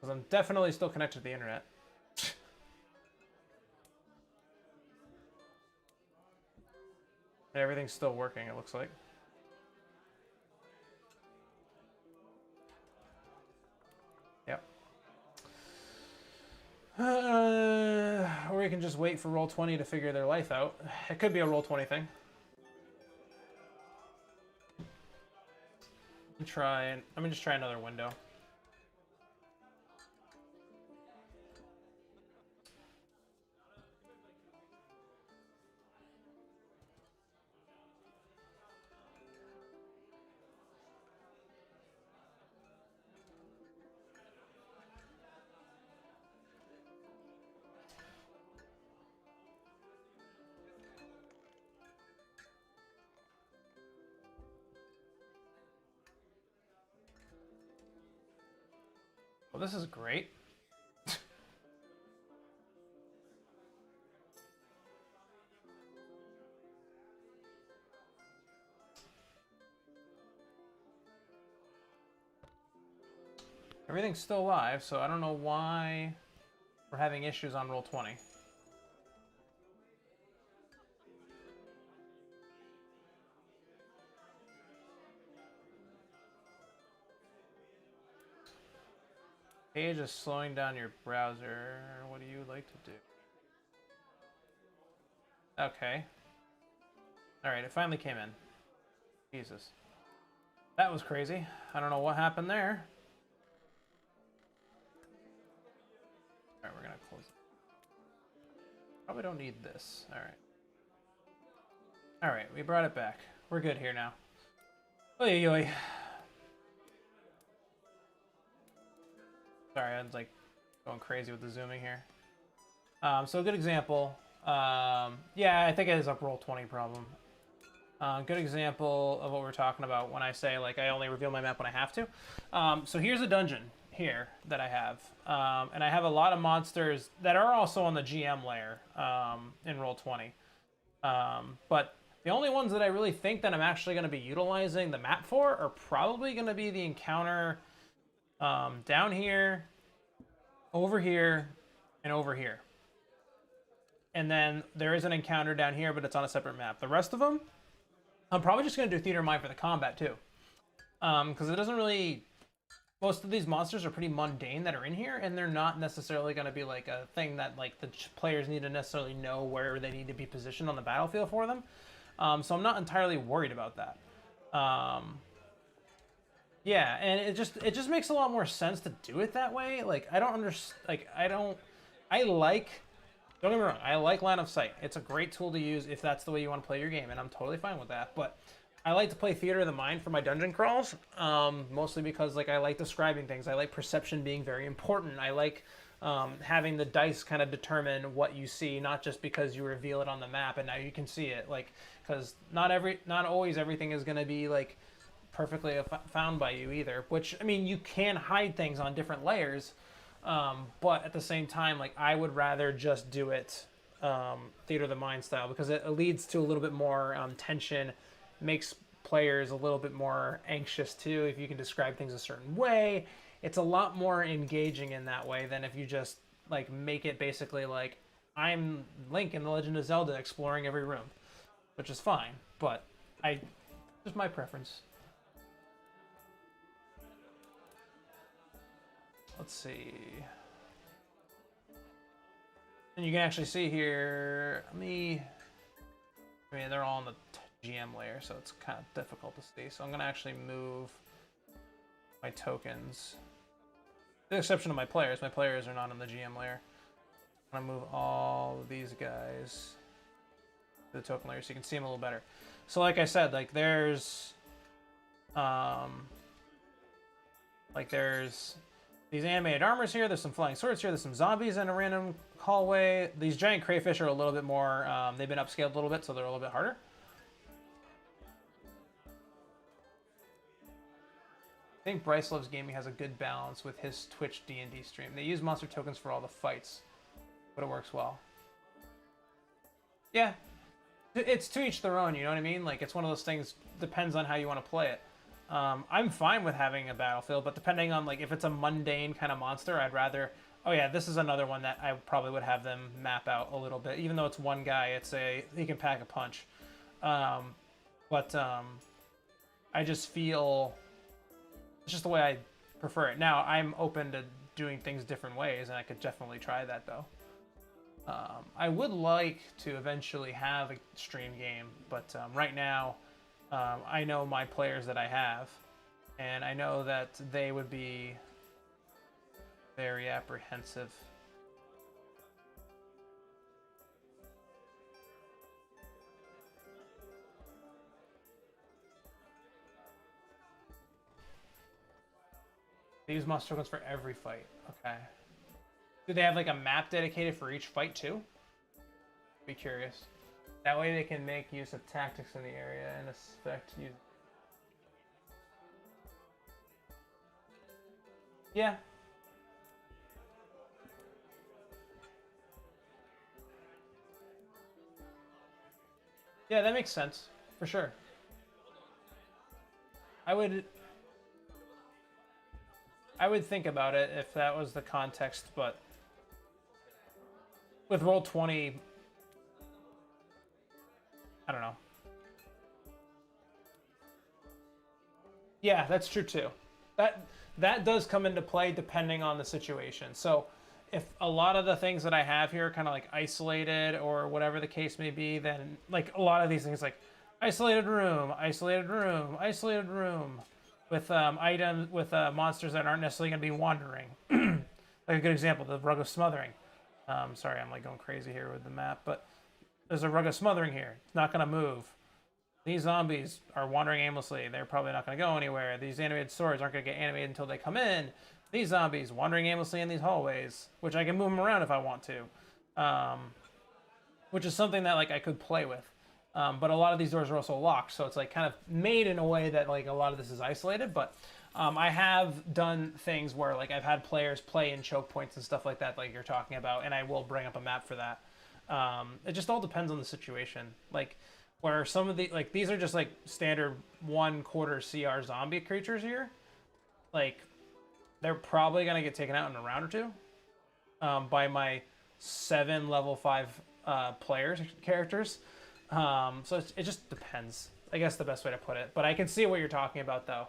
Because I'm definitely still connected to the internet. Everything's still working, it looks like. Yep. Or you can just wait for Roll20 to figure their life out. It could be a Roll20 thing. Let me just try another window. Well, this is great. Everything's still live, so I don't know why we're having issues on Roll20. Page is slowing down your browser. What do you like to do? Okay. Alright, it finally came in. Jesus. That was crazy. I don't know what happened there. Alright, we're gonna close it. Probably don't need this. Alright. Alright, we brought it back. We're good here now. Oy, oy. Sorry, I was like going crazy with the zooming here. So a good example. Yeah, I think it is a Roll20 problem. Good example of what we're talking about when I say like I only reveal my map when I have to. So here's a dungeon here that I have, and I have a lot of monsters that are also on the GM layer in Roll20. But the only ones that I really think that I'm actually going to be utilizing the map for are probably going to be the encounter down here, over here, and over here. And then there is an encounter down here, but it's on a separate map. The rest of them, I'm probably just going to do Theater of Mind for the combat too. Because it doesn't really... Most of these monsters are pretty mundane that are in here, and they're not necessarily going to be like a thing that like the players need to necessarily know where they need to be positioned on the battlefield for them. So I'm not entirely worried about that. Yeah, and it just makes a lot more sense to do it that way. Like I don't understand. Like don't get me wrong. I like line of sight. It's a great tool to use if that's the way you want to play your game, and I'm totally fine with that. But I like to play Theater of the Mind for my dungeon crawls, mostly because like I like describing things. I like perception being very important. I like having the dice kind of determine what you see, not just because you reveal it on the map and now you can see it. Like, because not always everything is going to be like perfectly found by you either. Which I mean, you can hide things on different layers, but at the same time, like I would rather just do it Theater of the Mind style because it leads to a little bit more tension. Makes players a little bit more anxious too if you can describe things a certain way. It's a lot more engaging in that way than if you just like make it basically like I'm Link in The Legend of Zelda exploring every room, which is fine, but just my preference. Let's see. And you can actually see here, I mean they're all on the GM layer, so it's kind of difficult to see. So I'm going to actually move my tokens. With the exception of my players. My players are not in the GM layer. I'm going to move all of these guys to the token layer so you can see them a little better. So like I said, like there's these animated armors here, there's some flying swords here, there's some zombies in a random hallway. These giant crayfish are a little bit more, they've been upscaled a little bit, so they're a little bit harder. I think Bryce Loves Gaming has a good balance with his Twitch D&D stream. They use monster tokens for all the fights, but it works well. Yeah, it's to each their own, you know what I mean? Like, it's one of those things, depends on how you want to play it. I'm fine with having a battlefield, but depending on like if it's a mundane kind of monster, I'd rather. Oh yeah, this is another one that I probably would have them map out a little bit. Even though it's one guy, he can pack a punch. But I just feel it's just the way I prefer it. Now I'm open to doing things different ways, and I could definitely try that though. I would like to eventually have a stream game, but right now I know my players that I have, and I know that they would be very apprehensive. They use monster tokens for every fight. Okay. Do they have like a map dedicated for each fight too? Be curious. That way they can make use of tactics in the area and expect you. Yeah. Yeah, that makes sense for sure. I would think about it if that was the context, but with Roll20, I don't know. Yeah, that's true too. That does come into play depending on the situation. So if a lot of the things that I have here are kind of like isolated or whatever the case may be, then like a lot of these things like isolated room, isolated room, isolated room with items with monsters that aren't necessarily going to be wandering. Like a good example, the Rug of Smothering. Sorry, I'm like going crazy here with the map, but there's a Rug of Smothering here. It's not going to move. These zombies are wandering aimlessly. They're probably not going to go anywhere. These animated swords aren't going to get animated until they come in. These zombies wandering aimlessly in these hallways, which I can move them around if I want to, which is something that like I could play with. But a lot of these doors are also locked, so it's like kind of made in a way that like a lot of this is isolated. But I have done things where like I've had players play in choke points and stuff like that, like you're talking about, and I will bring up a map for that. It just all depends on the situation. Like where some of the like these are just like standard 1/4 CR zombie creatures here. Like they're probably gonna get taken out in a round or two by my 7 level 5 characters. So it just depends. I guess the best way to put it. But I can see what you're talking about though.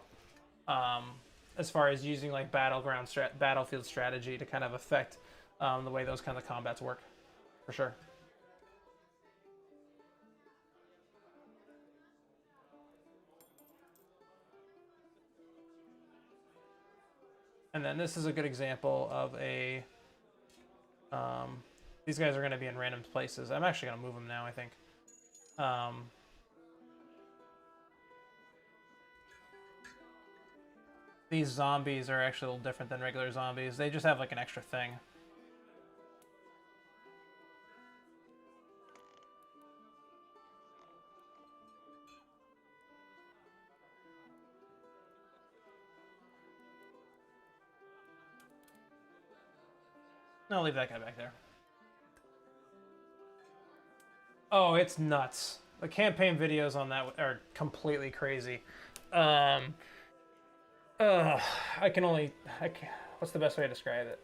As far as using like battlefield strategy to kind of affect the way those kinds of combats work, for sure. And then this is a good example of a. These guys are going to be in random places. I'm actually going to move them now, I think. These zombies are actually a little different than regular zombies. They just have like an extra thing. I'll leave that guy back there. Oh, it's nuts. The campaign videos on that are completely crazy. I can only... what's the best way to describe it?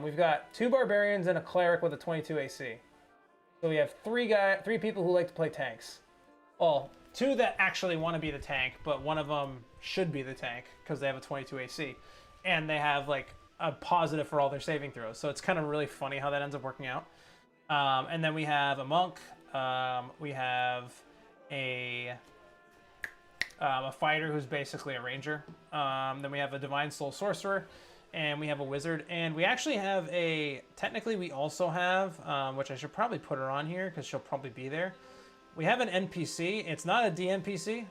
We've got 2 barbarians and a cleric with a 22 AC. So we have 3 people who like to play tanks. Well, 2 that actually want to be the tank, but one of them should be the tank because they have a 22 AC. And they have like a positive for all their saving throws. So it's kind of really funny how that ends up working out. And then we have a monk. We have a fighter who's basically a ranger. Then we have a divine soul sorcerer, and we have a wizard. And we actually have technically we also have, which I should probably put her on here because she'll probably be there. We have an NPC. It's not a DMPC.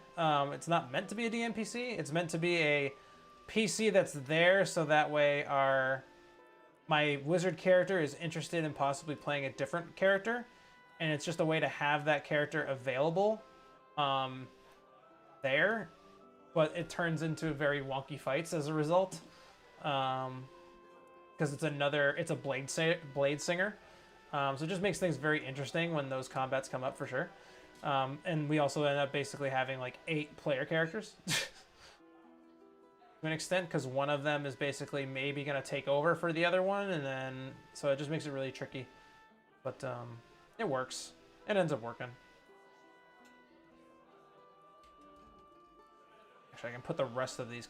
It's not meant to be a DMPC. It's meant to be a PC that's there so that way my wizard character is interested in possibly playing a different character, and it's just a way to have that character available there, but it turns into very wonky fights as a result because it's a blade singer, so it just makes things very interesting when those combats come up for sure. And we also end up basically having like 8 player characters. to an extent, because one of them is basically maybe going to take over for the other one, and then so it just makes it really tricky. But it works. It ends up working. Actually, I can put the rest of these.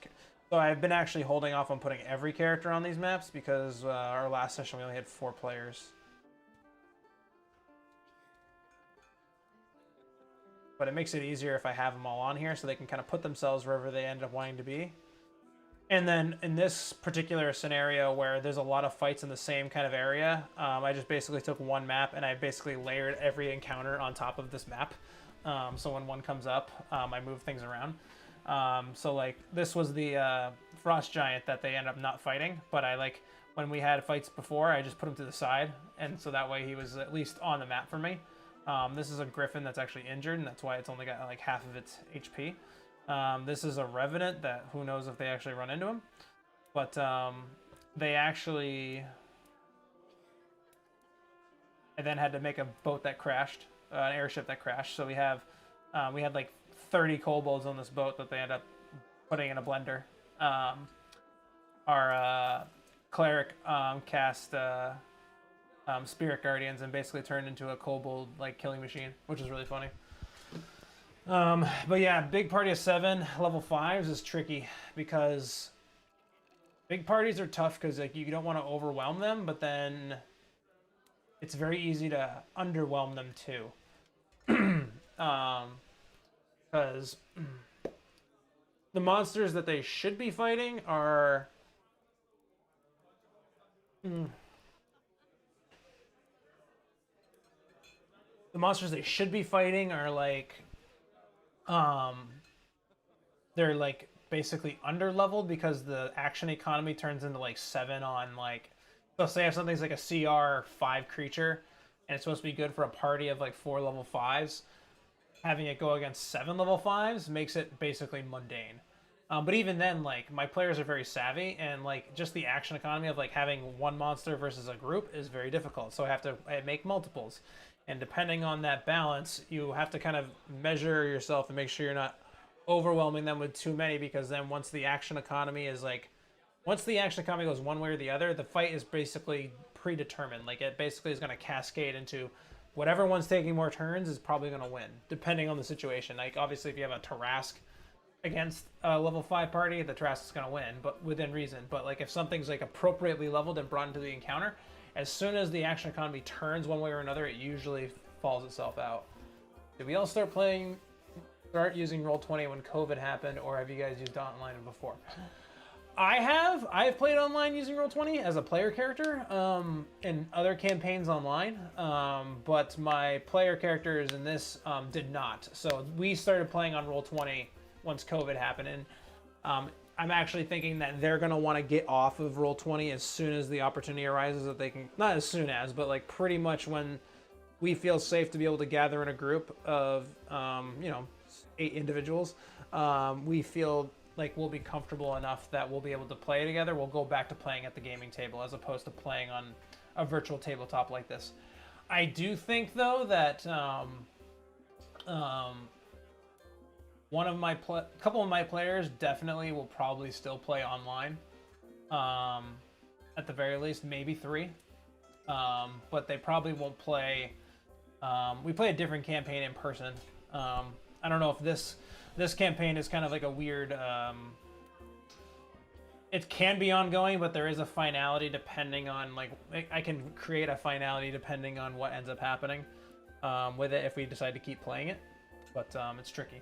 So I've been actually holding off on putting every character on these maps because our last session we only had 4 players. But it makes it easier if I have them all on here so they can kind of put themselves wherever they end up wanting to be. And then in this particular scenario where there's a lot of fights in the same kind of area, I just basically took one map and I basically layered every encounter on top of this map. So when one comes up, I move things around. So like this was the frost giant that they end up not fighting, but when we had fights before, I just put him to the side, and so that way he was at least on the map for me. This is a griffin that's actually injured, and that's why it's only got like half of its HP. This is a revenant that who knows if they actually run into him, but they actually. I then had to make a boat that crashed, an airship that crashed. So we had like 30 kobolds on this boat that they end up putting in a blender. Our cleric cast spirit guardians and basically turned into a kobold like killing machine, which is really funny. But yeah, big party of 7 level 5s is tricky because big parties are tough because like you don't want to overwhelm them, but then it's very easy to underwhelm them too. Because the monsters that they should be fighting are the monsters they should be fighting are like they're like basically under leveled because the action economy turns into like 7 on like, so say if something's like a CR 5 creature and it's supposed to be good for a party of like 4 level 5s, having it go against 7 level 5s makes it basically mundane. But even then, like, my players are very savvy, and like just the action economy of like having one monster versus a group is very difficult. So I make multiples, and depending on that balance, you have to kind of measure yourself and make sure you're not overwhelming them with too many, because then once the action economy goes one way or the other, the fight is basically predetermined. Like it basically is going to cascade into whatever one's taking more turns is probably going to win, depending on the situation. Like obviously, if you have a Tarrasque against a level 5 party, the Tarrasque is going to win, but within reason. But like if something's like appropriately leveled and brought into the encounter, as soon as the action economy turns one way or another, it usually falls itself out. Did we all start using Roll20 when COVID happened, or have you guys used online before? I've played online using Roll20 as a player character in other campaigns online, but my player characters in this did not. So we started playing on Roll20 once COVID happened, and I'm actually thinking that they're going to want to get off of Roll20 as soon as the opportunity arises that they can, not as soon as, but like pretty much when we feel safe to be able to gather in a group of 8 individuals. We feel like we'll be comfortable enough that we'll be able to play together. We'll go back to playing at the gaming table as opposed to playing on a virtual tabletop like this. I do think though that couple of my players definitely will probably still play online. At the very least, maybe 3. But they probably won't play. We play a different campaign in person. I don't know if this campaign is kind of like a weird. It can be ongoing, but there is a finality depending on like I can create a finality depending on what ends up happening with it if we decide to keep playing it. But it's tricky.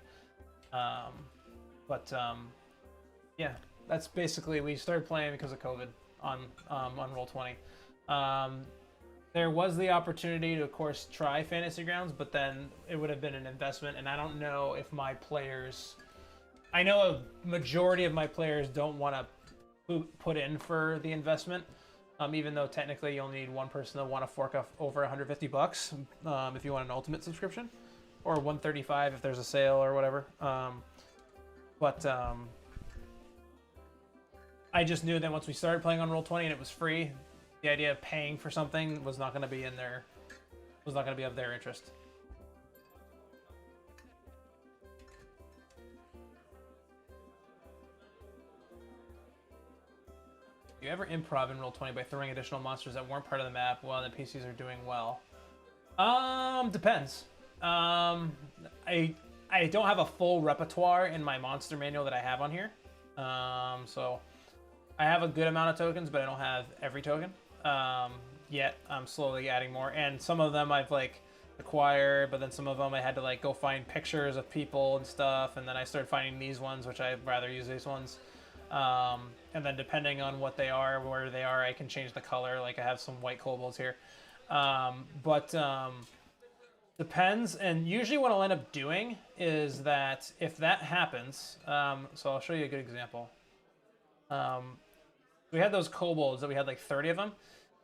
Yeah, that's basically, we started playing because of COVID on Roll20. There was the opportunity to, of course, try Fantasy Grounds, but then it would have been an investment, and I don't know if my players... I know a majority of my players don't want to put in for the investment, even though technically you only need one person to want to fork off over $150 if you want an ultimate subscription, or $135 if there's a sale or whatever. I just knew that once we started playing on Roll20 and it was free, the idea of paying for something was not going to be of their interest. Do you ever improv in Roll20 by throwing additional monsters that weren't part of the map while the PCs are doing well? Depends. I don't have a full repertoire in my monster manual that I have on here. So I have a good amount of tokens, but I don't have every token. Yet I'm slowly adding more, and some of them I've like acquired, but then some of them I had to like go find pictures of people and stuff, and then I started finding these ones, which I'd rather use these ones. And then depending on what they are, where they are, I can change the color. Like I have some white kobolds here. Depends. And usually what I'll end up doing is that if that happens, so I'll show you a good example. We had those kobolds that we had like 30 of them.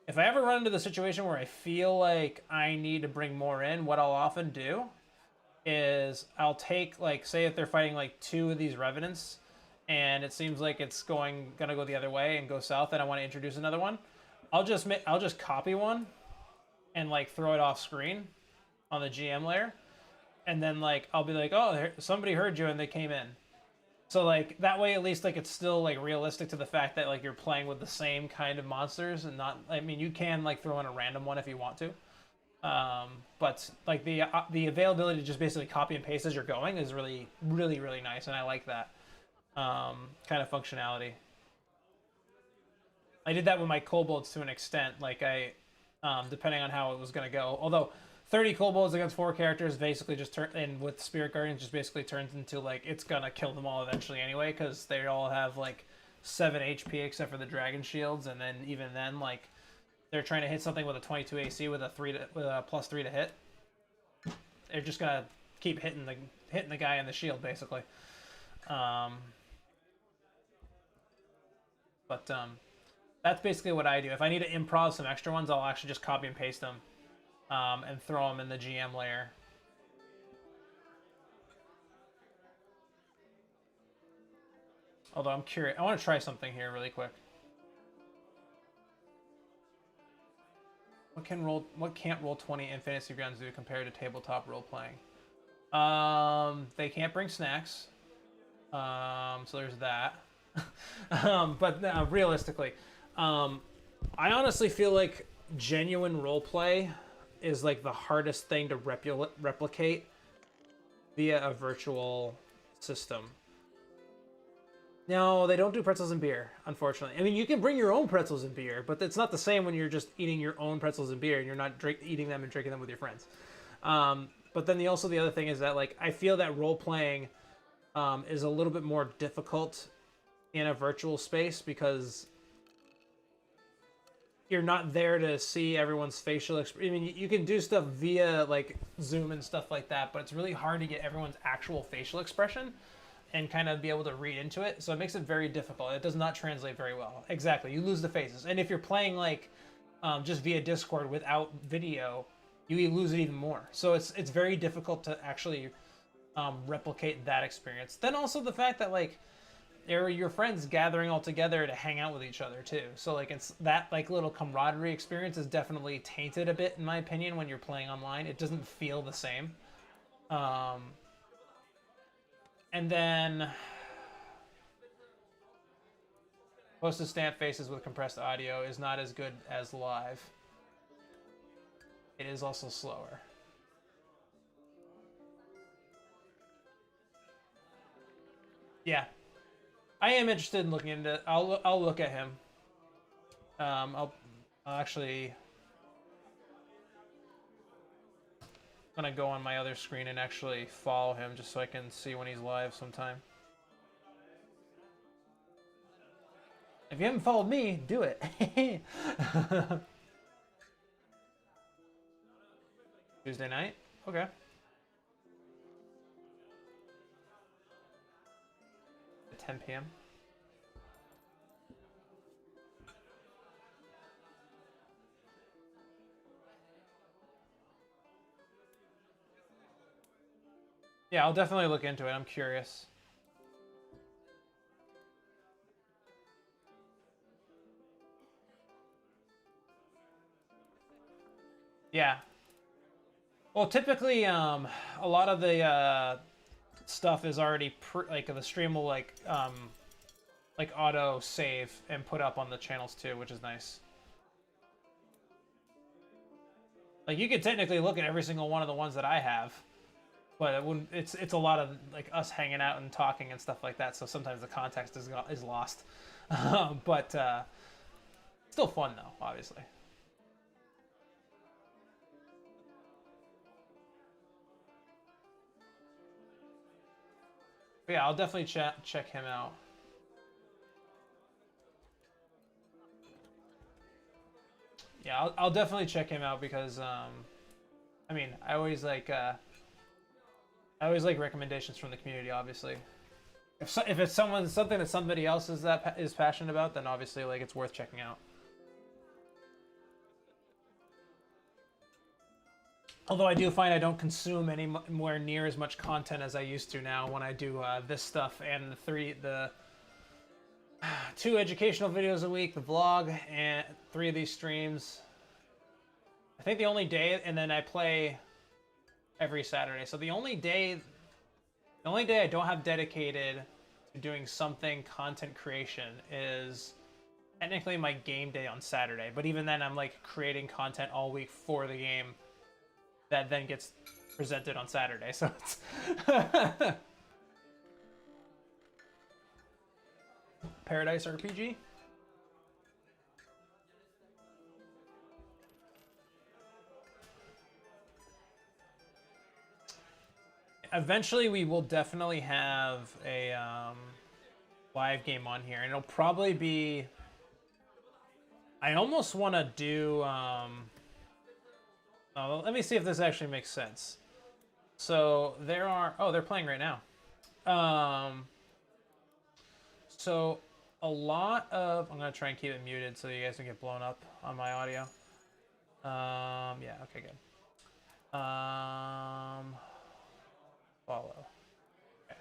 If I ever run into the situation where I feel like I need to bring more in, what I'll often do is I'll take, like, say if they're fighting like 2 of these revenants, and it seems like it's gonna go the other way and go south, and I want to introduce another one, I'll just copy one and like throw it off screen on the GM layer, and then like I'll be like, oh, somebody heard you and they came in. So like that way at least like it's still like realistic to the fact that like you're playing with the same kind of monsters, and not, I mean, you can like throw in a random one if you want to. But like the availability to just basically copy and paste as you're going is really, really, really nice, and I like that kind of functionality. I did that with my kobolds to an extent, like I, depending on how it was going to go. Although 30 kobolds against 4 characters basically just turn, and with Spirit Guardians just basically turns into like it's gonna kill them all eventually anyway, because they all have like 7 HP except for the dragon shields, and then even then like they're trying to hit something with a 22 AC with a +3 to hit. They're just gonna keep hitting the guy in the shield basically. That's basically what I do. If I need to improv some extra ones, I'll actually just copy and paste them. And throw them in the GM layer. Although I'm curious, I want to try something here really quick. What can't Roll20 and Fantasy Grounds do compared to tabletop role playing? They can't bring snacks. So there's that. But realistically, I honestly feel like genuine role play is like the hardest thing to replicate via a virtual system. No, they don't do pretzels and beer, unfortunately. I mean, you can bring your own pretzels and beer, but it's not the same when you're just eating your own pretzels and beer and you're not eating them and drinking them with your friends. But then the other thing is that like I feel that role playing is a little bit more difficult in a virtual space, because you're not there to see everyone's facial expression. I mean, you can do stuff via like Zoom and stuff like that, but it's really hard to get everyone's actual facial expression and kind of be able to read into it. So it makes it very difficult. It does not translate very well. Exactly. You lose the faces. And if you're playing like just via Discord without video, you lose it even more. So it's very difficult to actually replicate that experience. Then also the fact that like they're your friends gathering all together to hang out with each other too. So like it's that like little camaraderie experience is definitely tainted a bit in my opinion when you're playing online. It doesn't feel the same. And then posted stamp faces with compressed audio is not as good as live. It is also slower. Yeah. I am interested in looking into it. I'll look at him. I'll actually gonna go on my other screen and actually follow him just so I can see when he's live sometime. If you haven't followed me, do it. Tuesday night? Okay. At 10 p.m. Yeah, I'll definitely look into it. I'm curious. Yeah. Well, typically, a lot of the stuff is already like the stream will like like auto save and put up on the channels too, which is nice. Like you could technically look at every single one of the ones that I have, but it wouldn't. It's a lot of like us hanging out and talking and stuff like that. So sometimes the context is lost, but still fun though, obviously. But yeah, I'll definitely check him out. Yeah, I'll definitely check him out because I mean, I always like recommendations from the community. Obviously, if it's something that somebody else is passionate about, then obviously like it's worth checking out. Although I do find I don't consume anywhere near as much content as I used to now when I do this stuff and the 2 educational videos a week, the vlog, and 3 of these streams. I think the only day, and then I play every Saturday. So the only day I don't have dedicated to doing something content creation is technically my game day on Saturday. But even then, I'm like creating content all week for the game that then gets presented on Saturday. So it's Paradise RPG. Eventually, we will definitely have a live game on here, and it'll probably be. I almost want to do. Let me see if this actually makes sense. So there are. Oh, they're playing right now. So a lot of. I'm gonna try and keep it muted so you guys don't get blown up on my audio. Yeah. Okay. Good. Follow. Okay.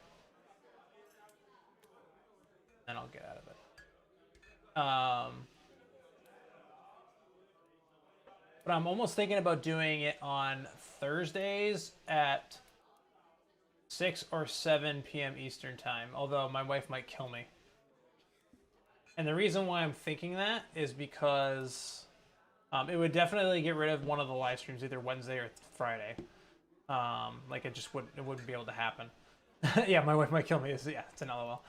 Then I'll get out of it. But I'm almost thinking about doing it on Thursdays at 6 or 7 p.m. Eastern time, although my wife might kill me. And the reason why I'm thinking that is because it would definitely get rid of one of the live streams, either Wednesday or Friday. Like it wouldn't be able to happen. Yeah, my wife might kill me. It's an LOL.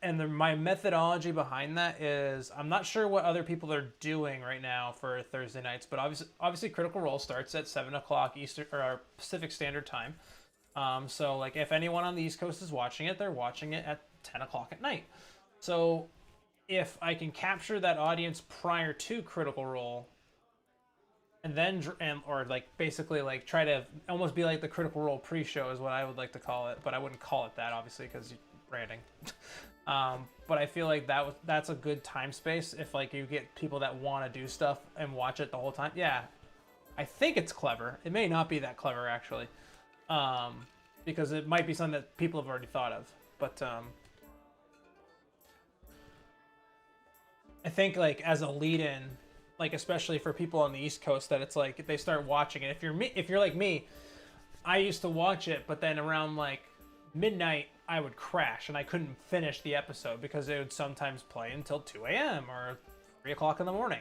And my methodology behind that is I'm not sure what other people are doing right now for Thursday nights, but obviously Critical Role starts at 7 o'clock Eastern or Pacific Standard Time. So like if anyone on the East Coast is watching it, they're watching it at 10 o'clock at night. So if I can capture that audience prior to Critical Role, and then or like basically like try to almost be like the Critical Role pre-show is what I would like to call it, but I wouldn't call it that obviously because branding. But I feel like that's a good time space if like you get people that want to do stuff and watch it the whole time. Yeah, I think it's clever. It may not be that clever actually, because it might be something that people have already thought of. But I think like as a lead-in. Like especially for people on the East Coast, that it's like they start watching it. If you're like me, I used to watch it, but then around like midnight I would crash and I couldn't finish the episode because it would sometimes play until 2 a.m. or 3 o'clock in the morning.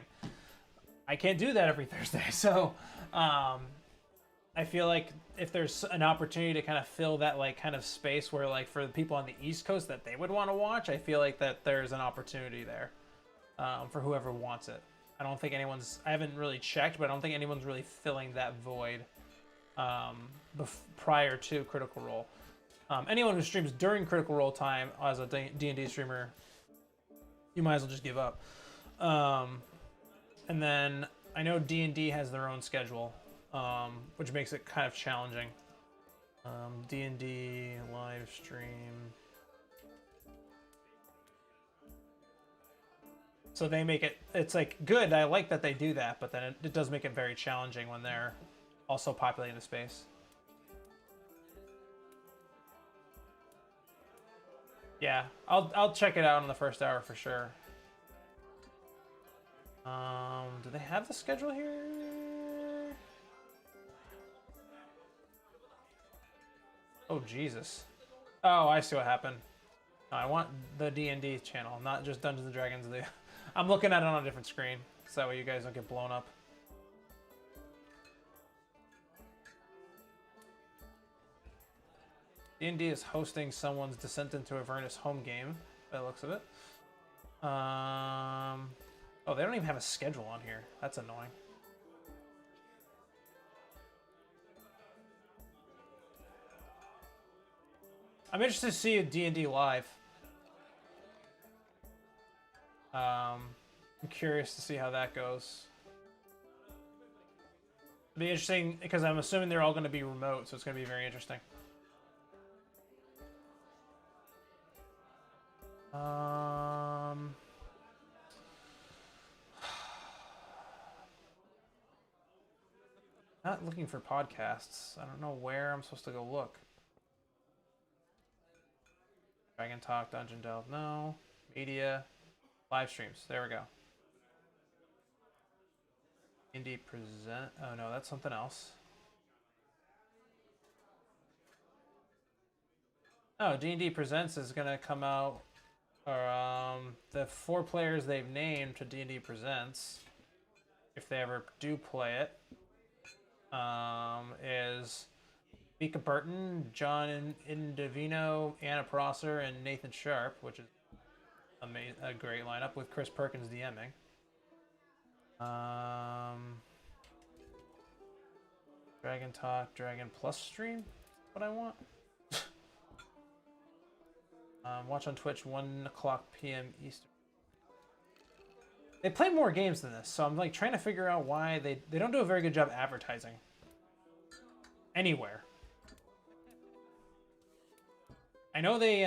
I can't do that every Thursday, so I feel like if there's an opportunity to kind of fill that like kind of space where like for the people on the East Coast that they would want to watch, I feel like that there's an opportunity there for whoever wants it. I don't think I haven't really checked, but I don't think anyone's really filling that void prior to Critical Role. Anyone who streams during Critical Role time as a D&D streamer, you might as well just give up. And then I know D&D has their own schedule, which makes it kind of challenging. D&D live stream. So they make it's like good. I like that they do that, but then it does make it very challenging when they're also populating the space. Yeah, I'll check it out in the first hour for sure. Do they have the schedule here? Oh Jesus. Oh, I see what happened. I want the D&D channel, not just Dungeons and Dragons. I'm looking at it on a different screen, so that way you guys don't get blown up. D&D is hosting someone's Descent into Avernus home game, by the looks of it. Oh, they don't even have a schedule on here. That's annoying. I'm interested to see a D&D live. I'm curious to see how that goes. It'll be interesting because I'm assuming they're all going to be remote, so it's going to be very interesting. Not looking for podcasts. I don't know where I'm supposed to go look. Dragon Talk, Dungeon Delve, no. Media, live streams. There we go. Indie Present. Oh no, that's something else. Oh, D&D Presents is gonna come out. Or the 4 players they've named to D&D Presents, if they ever do play it, is Mika Burton, John Indovino, Anna Prosser, and Nathan Sharp, which is a great lineup with Chris Perkins DMing. Dragon Talk, Dragon Plus stream, what I want. Watch on Twitch 1:00 p.m. Eastern. They play more games than this, so I'm like trying to figure out why they don't do a very good job advertising anywhere. I know they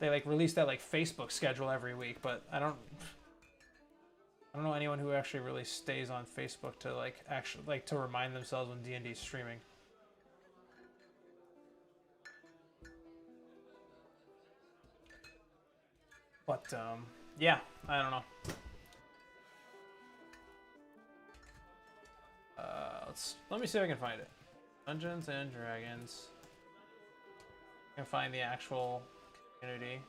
like release that like Facebook schedule every week, but I don't know anyone who actually really stays on Facebook to like actually like to remind themselves when D&D is streaming. But yeah, I don't know. Let me see if I can find it. Dungeons and Dragons. I can find the actual community.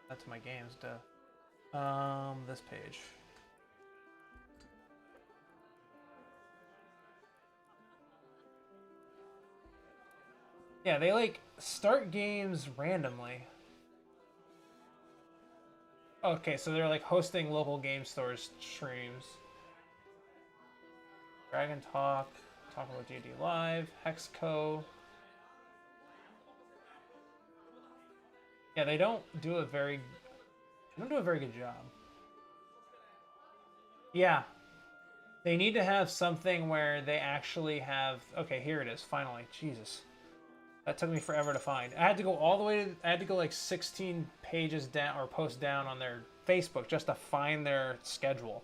That's my games, duh. This page. Yeah, they like start games randomly. Okay, so they're like hosting local game stores streams. Dragon Talk, Talk About D&D Live, Hexco. Yeah, they don't do a very good job. Yeah. They need to have something where they actually have, okay, here it is, finally. Jesus. That took me forever to find. I had to go all the way to, I had to go like 16 pages down or posts down on their Facebook just to find their schedule.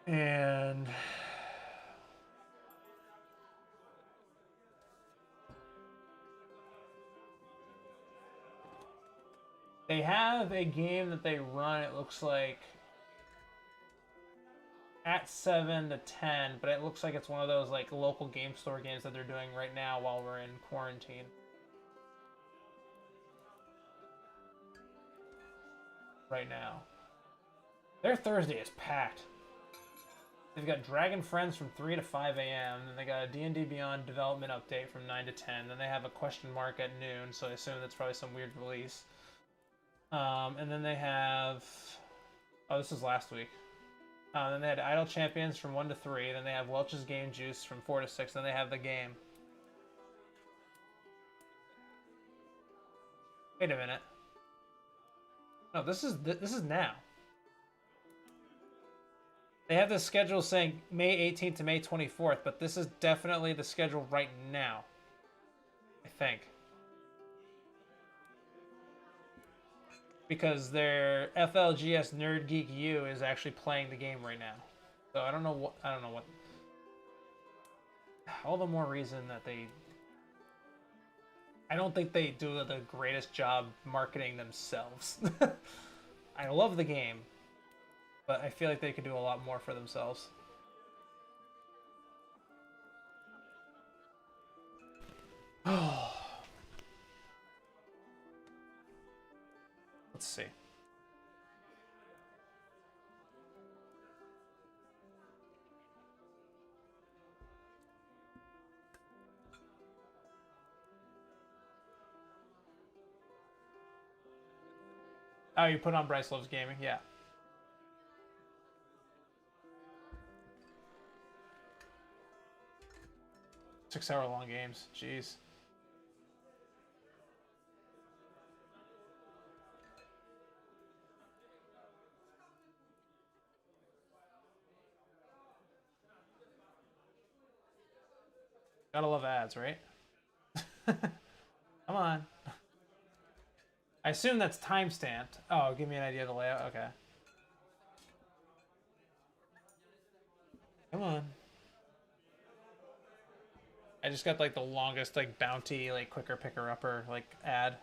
And they have a game that they run, it looks like, at 7 to 10, but it looks like it's one of those like local game store games that they're doing right now while we're in quarantine. Right now. Their Thursday is packed. They've got Dragon Friends from 3 to 5 a.m. Then they got a D&D Beyond development update from 9 to 10. Then they have a question mark at noon, so I assume that's probably some weird release. And then they have... Oh, this is last week. Then they had Idle Champions from 1 to 3. Then they have Welch's Game Juice from 4 to 6. Then they have the game. Wait a minute. No, this is now. They have the schedule saying May 18th to May 24th, but this is definitely the schedule right now. I think. Because their FLGS Nerd Geek U is actually playing the game right now. So I don't know what all the more reason that they I don't think they do the greatest job marketing themselves. I love the game, but I feel like they could do a lot more for themselves. – Let's see. Oh, you put on Bryce Loves Gaming? Yeah. Six-hour long games. Jeez. Gotta love ads, right? Come on. I assume that's time-stamped. Oh, give me an idea of the layout. Okay. Come on. I just got like the longest like bounty, like quicker picker upper like ad.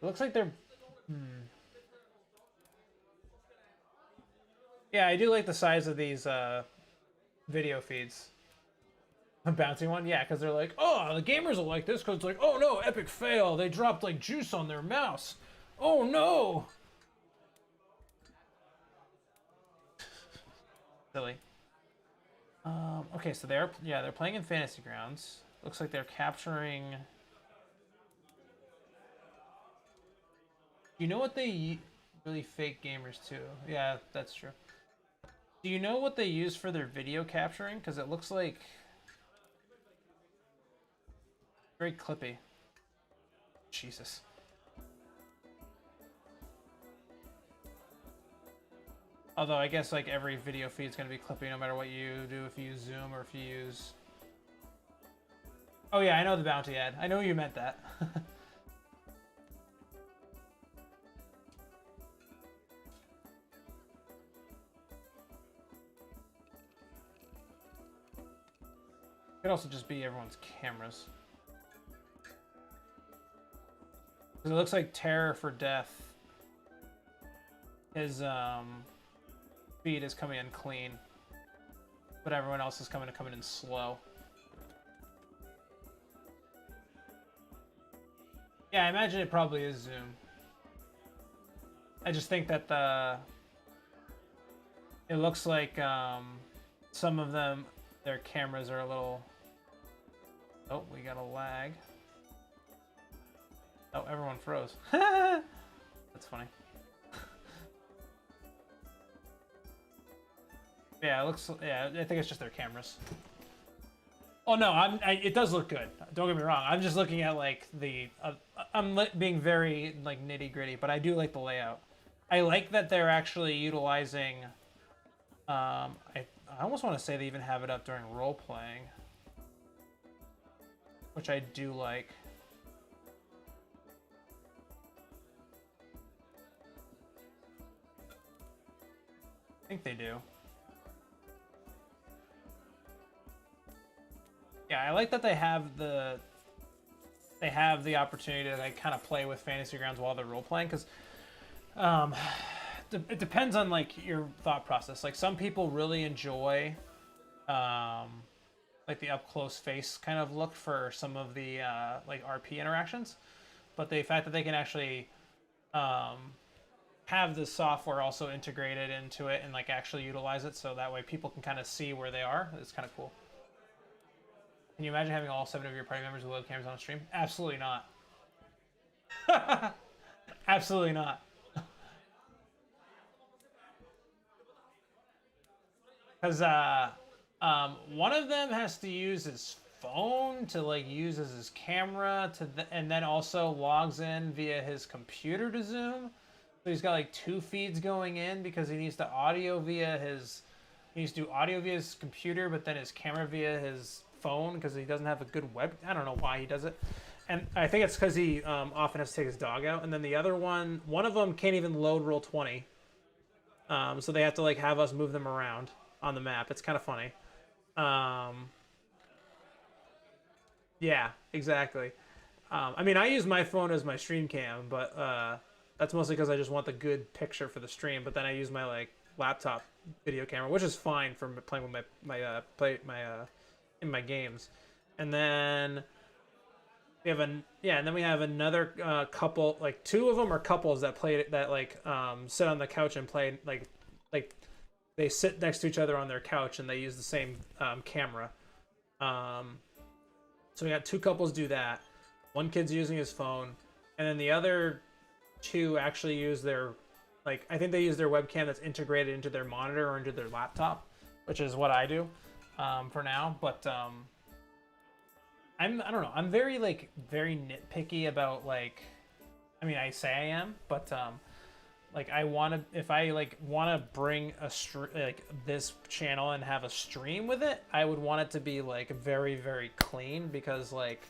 It looks like they're Yeah, I do like the size of these video feeds. A bouncy one? Yeah, because they're like, oh, the gamers will like this because it's like, oh no, epic fail. They dropped like juice on their mouse. Oh no. Silly. Okay, so they're playing in Fantasy Grounds. Looks like they're capturing. You know what they really fake gamers too? Yeah, that's true. Do you know what they use for their video capturing? Because it looks like very clippy. Jesus. Although I guess like every video feed is going to be clippy no matter what you do, if you use Zoom or if you use... Oh yeah, I know the bounty ad. I know you meant that. It could also just be everyone's cameras. Because it looks like Terror for Death, his feed is coming in clean, but everyone else is coming in slow. Yeah, I imagine it probably is Zoom. I just think that it looks like some of them, their cameras are a little... Oh, we got a lag. Oh, everyone froze. That's funny. Yeah, it looks. Yeah, I think it's just their cameras. Oh no, it does look good. Don't get me wrong. I'm just looking at like the. I'm being very like nitty gritty, but I do like the layout. I like that they're actually utilizing. I almost want to say they even have it up during role playing, which I do like. I think they do. Yeah, I like that they have the opportunity to like kind of play with Fantasy Grounds while they're role playing, because it depends on like your thought process. Like some people really enjoy like the up close face kind of look for some of the like RP interactions, but the fact that they can actually have the software also integrated into it and like actually utilize it, so that way people can kind of see where they are, is kind of cool. Can you imagine having all 7 of your party members with webcams on a stream? Absolutely not. Absolutely not. Because one of them has to use his phone to like use as his camera and then also logs in via his computer to Zoom. So he's got like 2 feeds going in because he needs to he needs to do audio via his computer, but then his camera via his phone because he doesn't have a good web. I don't know why he does it. And I think it's because he often has to take his dog out. And then the other one of them can't even load Roll20. So they have to like have us move them around on the map. It's kind of funny. Yeah, exactly. I mean, I use my phone as my stream cam, but that's mostly because I just want the good picture for the stream. But then I use my like laptop video camera, which is fine for playing with in my games. And then we have another couple, like two of them are couples that play that like sit on the couch and play like they sit next to each other on their couch and they use the same camera. So we got two couples do that. One kid's using his phone, and then the other two actually use their, like, I think they use their webcam that's integrated into their monitor or into their laptop, which is what I do for now. But I don't know. I'm very nitpicky about, like, I mean, I say I am, but like I want to, if I like want to bring a like this channel and have a stream with it, I would want it to be like very, very clean, because like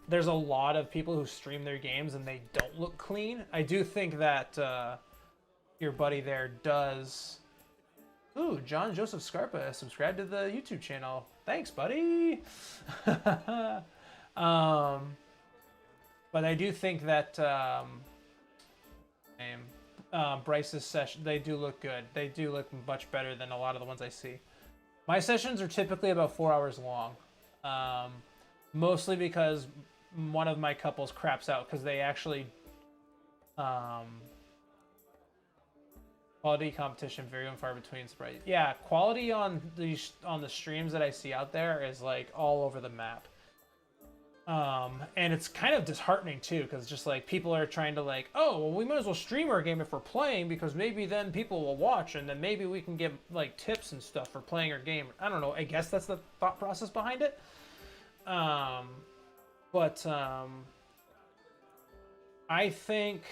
there's a lot of people who stream their games and they don't look clean. I do think that your buddy there does. Ooh, John Joseph Scarpa subscribed to the YouTube channel. Thanks, buddy. But I do think that Bryce's session, they do look good. They do look much better than a lot of the ones I see. My sessions are typically about 4 hours long, mostly because one of my couples craps out because they actually quality competition very far between. Sprite. Yeah, quality on the streams that I see out there is like all over the map. And it's kind of disheartening too, because just like people are trying to like, oh, well, we might as well stream our game if we're playing, because maybe then people will watch and then maybe we can get like tips and stuff for playing our game. I don't know. I guess that's the thought process behind it. But I think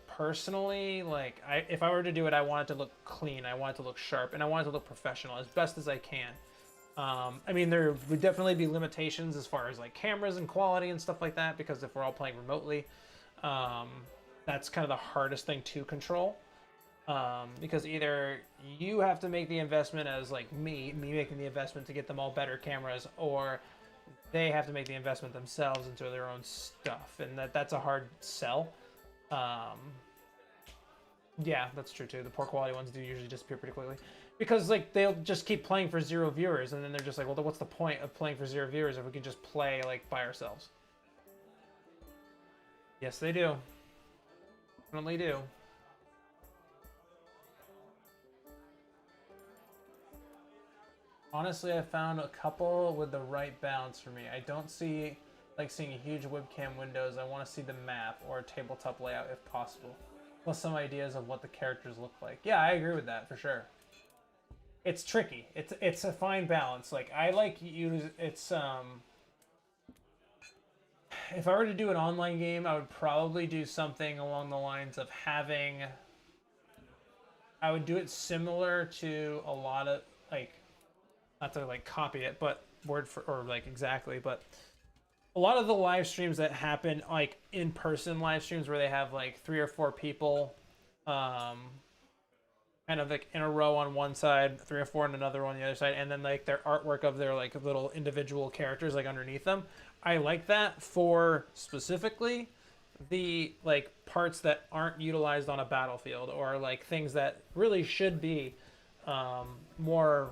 personally, like, if I were to do it, I want it to look clean. I want it to look sharp, and I want it to look professional as best as I can. I mean, there would definitely be limitations as far as like cameras and quality and stuff like that, because if we're all playing remotely, that's kind of the hardest thing to control. Because either you have to make the investment as like me making the investment to get them all better cameras, or they have to make the investment themselves into their own stuff, and that's a hard sell. Yeah, that's true too. The poor quality ones do usually disappear pretty quickly, because like they'll just keep playing for 0 viewers, and then they're just like, well, what's the point of playing for 0 viewers if we can just play like by ourselves? Yes, they do. Definitely do. Honestly, I found a couple with the right balance for me. I don't see like seeing a huge webcam windows. I want to see the map or a tabletop layout if possible, plus some ideas of what the characters look like. Yeah, I agree with that for sure. It's tricky. It's a fine balance. Like I like it's if I were to do an online game, I would probably do something along the lines of having, I would do it similar to a lot of like, not to like copy it, but word for, or like exactly, but a lot of the live streams that happen, like in-person live streams where they have like 3 or 4 people kind of like in a row on one side, 3 or 4 on another on the other side, and then like their artwork of their like little individual characters like underneath them. I like that for specifically the like parts that aren't utilized on a battlefield, or like things that really should be more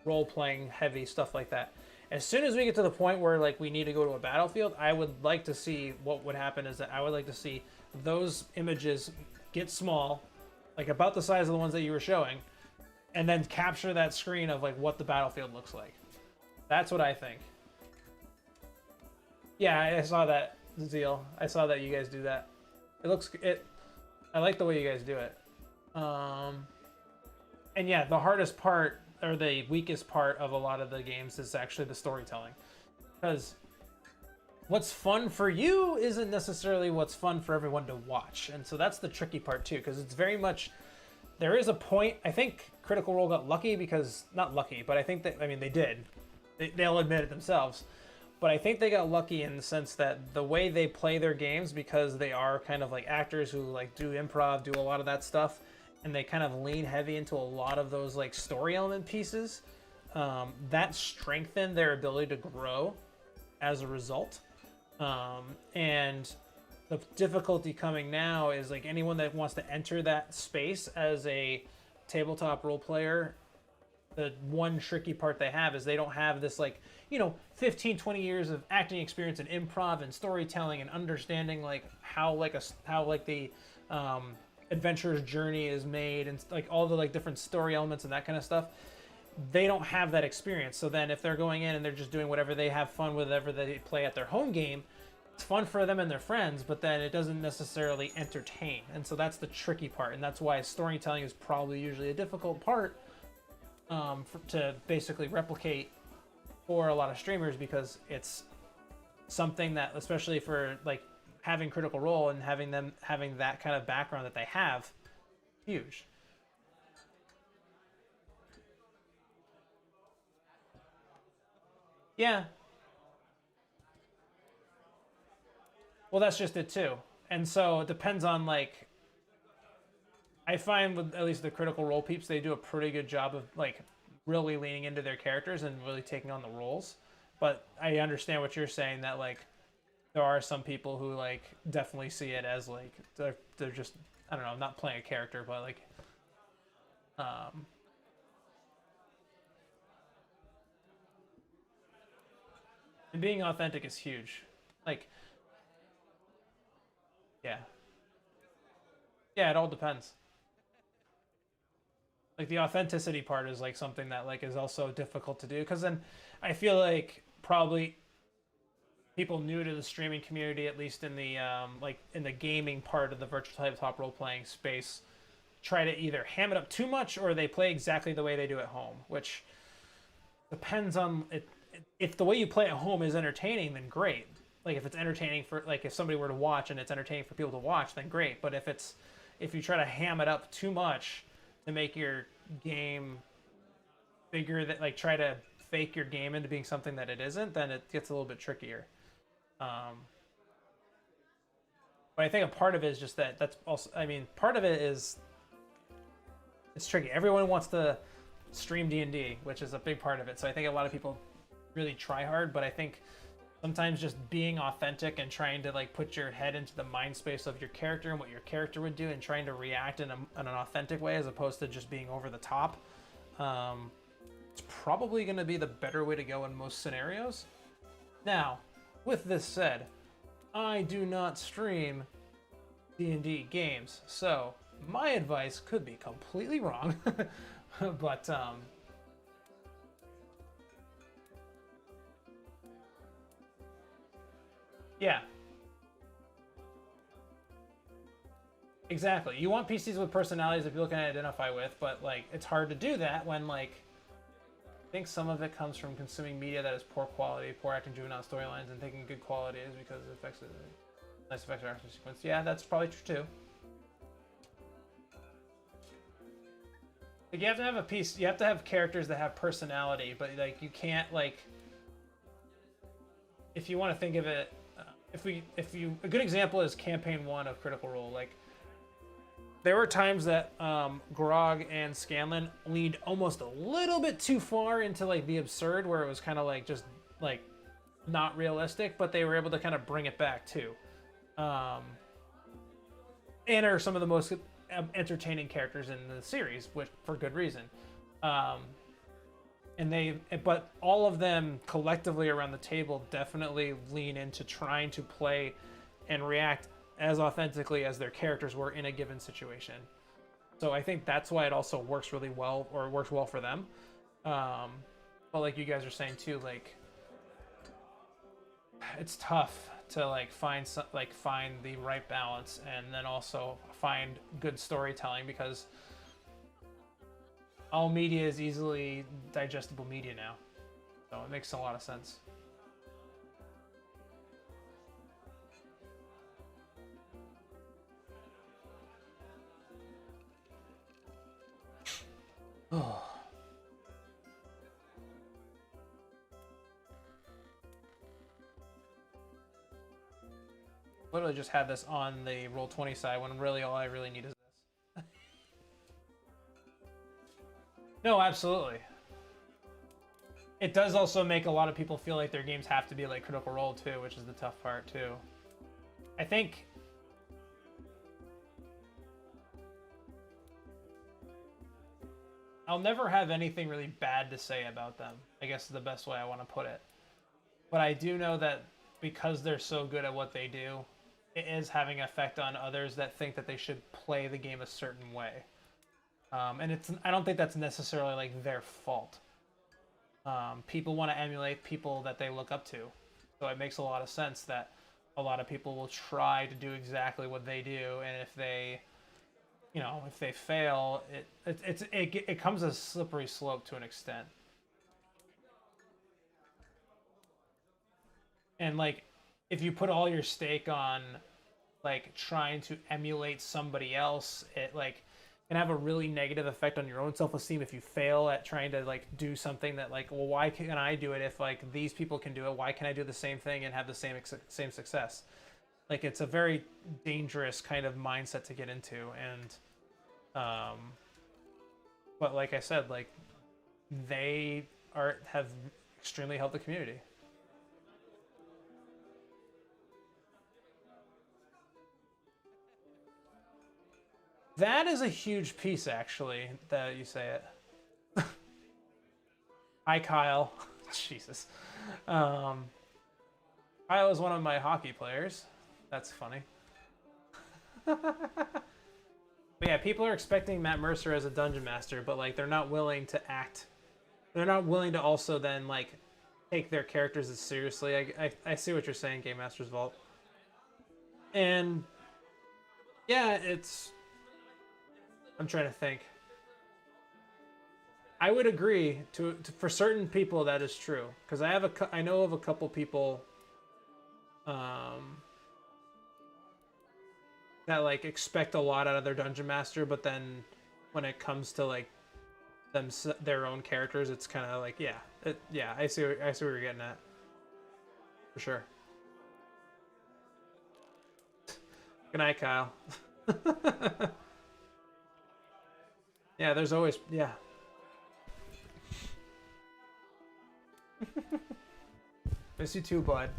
role-playing heavy, stuff like that. As soon as we get to the point where like we need to go to a battlefield, I would like to see what would happen is that I would like to see those images get small, like about the size of the ones that you were showing, and then capture that screen of like what the battlefield looks like. That's what I think. Yeah, I saw that, Zeal. I saw that you guys do that. I like the way you guys do it. And yeah, the hardest part, or the weakest part of a lot of the games, is actually the storytelling. Because what's fun for you isn't necessarily what's fun for everyone to watch. And so that's the tricky part too, because it's very much, there is a point, I think Critical Role got lucky because, not lucky, but I think that, I mean, they did. They'll admit it themselves. But I think they got lucky in the sense that the way they play their games, because they are kind of like actors who like do improv, do a lot of that stuff, and they kind of lean heavy into a lot of those like story element pieces, that strengthened their ability to grow as a result. And the difficulty coming now is like anyone that wants to enter that space as a tabletop role player, the one tricky part they have is they don't have this, like, you know, 15, 20 years of acting experience and improv and storytelling and understanding like how the adventurer's journey is made and like all the like different story elements and that kind of stuff. They don't have that experience. So then if they're going in and they're just doing whatever they have fun with, whatever they play at their home game, it's fun for them and their friends, but then it doesn't necessarily entertain. And so that's the tricky part, and that's why storytelling is probably usually a difficult part to basically replicate for a lot of streamers, because it's something that, especially for like having Critical Role and having that kind of background that they have, huge. Yeah. Well, that's just it too. And so it depends on, like, I find with at least the Critical Role peeps, they do a pretty good job of like really leaning into their characters and really taking on the roles. But I understand what you're saying, that like there are some people who like definitely see it as like they're just, I don't know, not playing a character, but like and being authentic is huge. Like, yeah. Yeah, it all depends. Like the authenticity part is like something that like is also difficult to do, because then I feel like probably people new to the streaming community, at least in the like in the gaming part of the virtual tabletop role playing space, try to either ham it up too much or they play exactly the way they do at home, which depends on it. If the way you play at home is entertaining, then great. Like if it's entertaining for, like, if somebody were to watch and it's entertaining for people to watch, then great. But if you try to ham it up too much to make your game bigger, that like try to fake your game into being something that it isn't, then it gets a little bit trickier. But I think a part of it is just that's also, I mean, part of it is it's tricky. Everyone wants to stream D&D, which is a big part of it. So I think a lot of people really try hard, but I think sometimes just being authentic and trying to like put your head into the mind space of your character and what your character would do and trying to react in an authentic way as opposed to just being over the top, it's probably going to be the better way to go in most scenarios. Now, with this said, I do not stream D&D games, so my advice could be completely wrong. But yeah, exactly. You want PCs with personalities that people can identify with, but like it's hard to do that when, like, I think some of it comes from consuming media that is poor quality, poor acting, juvenile storylines, and thinking good quality is because it affects nice effects or action sequence. Yeah, that's probably true too. Like you have to have a piece. You have to have characters that have personality, but like you can't, like, if you want to think of it, a good example is campaign 1 of Critical Role. Like there were times that Grog and Scanlan leaned almost a little bit too far into like the absurd, where it was kind of like just like not realistic, but they were able to kind of bring it back too. And are some of the most entertaining characters in the series, which for good reason. But all of them collectively around the table definitely lean into trying to play and react as authentically as their characters were in a given situation. So I think that's why it also works really well, or works well for them. But like you guys are saying too, like it's tough to like find the right balance and then also find good storytelling, because all media is easily digestible media now. So it makes a lot of sense. Oh. Literally just had this on the Roll20 side when really all I really need is this. No, absolutely. It does also make a lot of people feel like their games have to be like Critical Role too, which is the tough part too. I think I'll never have anything really bad to say about them, I guess is the best way I want to put it. But I do know that because they're so good at what they do, it is having an effect on others that think that they should play the game a certain way. And I don't think that's necessarily like their fault. People want to emulate people that they look up to. So it makes a lot of sense that a lot of people will try to do exactly what they do, and if they, if they fail, it comes as a slippery slope to an extent. And like, if you put all your stake on like trying to emulate somebody else, it like can have a really negative effect on your own self-esteem if you fail at trying to like do something that like, well, why can I do it if like these people can do it? Why can't I do the same thing and have the same success? Like, it's a very dangerous kind of mindset to get into. And but like I said, like they have extremely helped the community. That is a huge piece, actually, that you say it. Hi, Kyle. Jesus. Kyle is one of my hockey players. That's funny. But yeah, people are expecting Matt Mercer as a dungeon master, but like they're not willing to act. They're not willing to also then like take their characters as seriously. I see what you're saying, Game Master's Vault. And yeah, I'm trying to think. I would agree to for certain people that is true, because I know of a couple people that like expect a lot out of their dungeon master, but then when it comes to like their own characters, it's kind of like I see what you're getting at, for sure. Good night, Kyle. Yeah, there's always Miss you too, bud.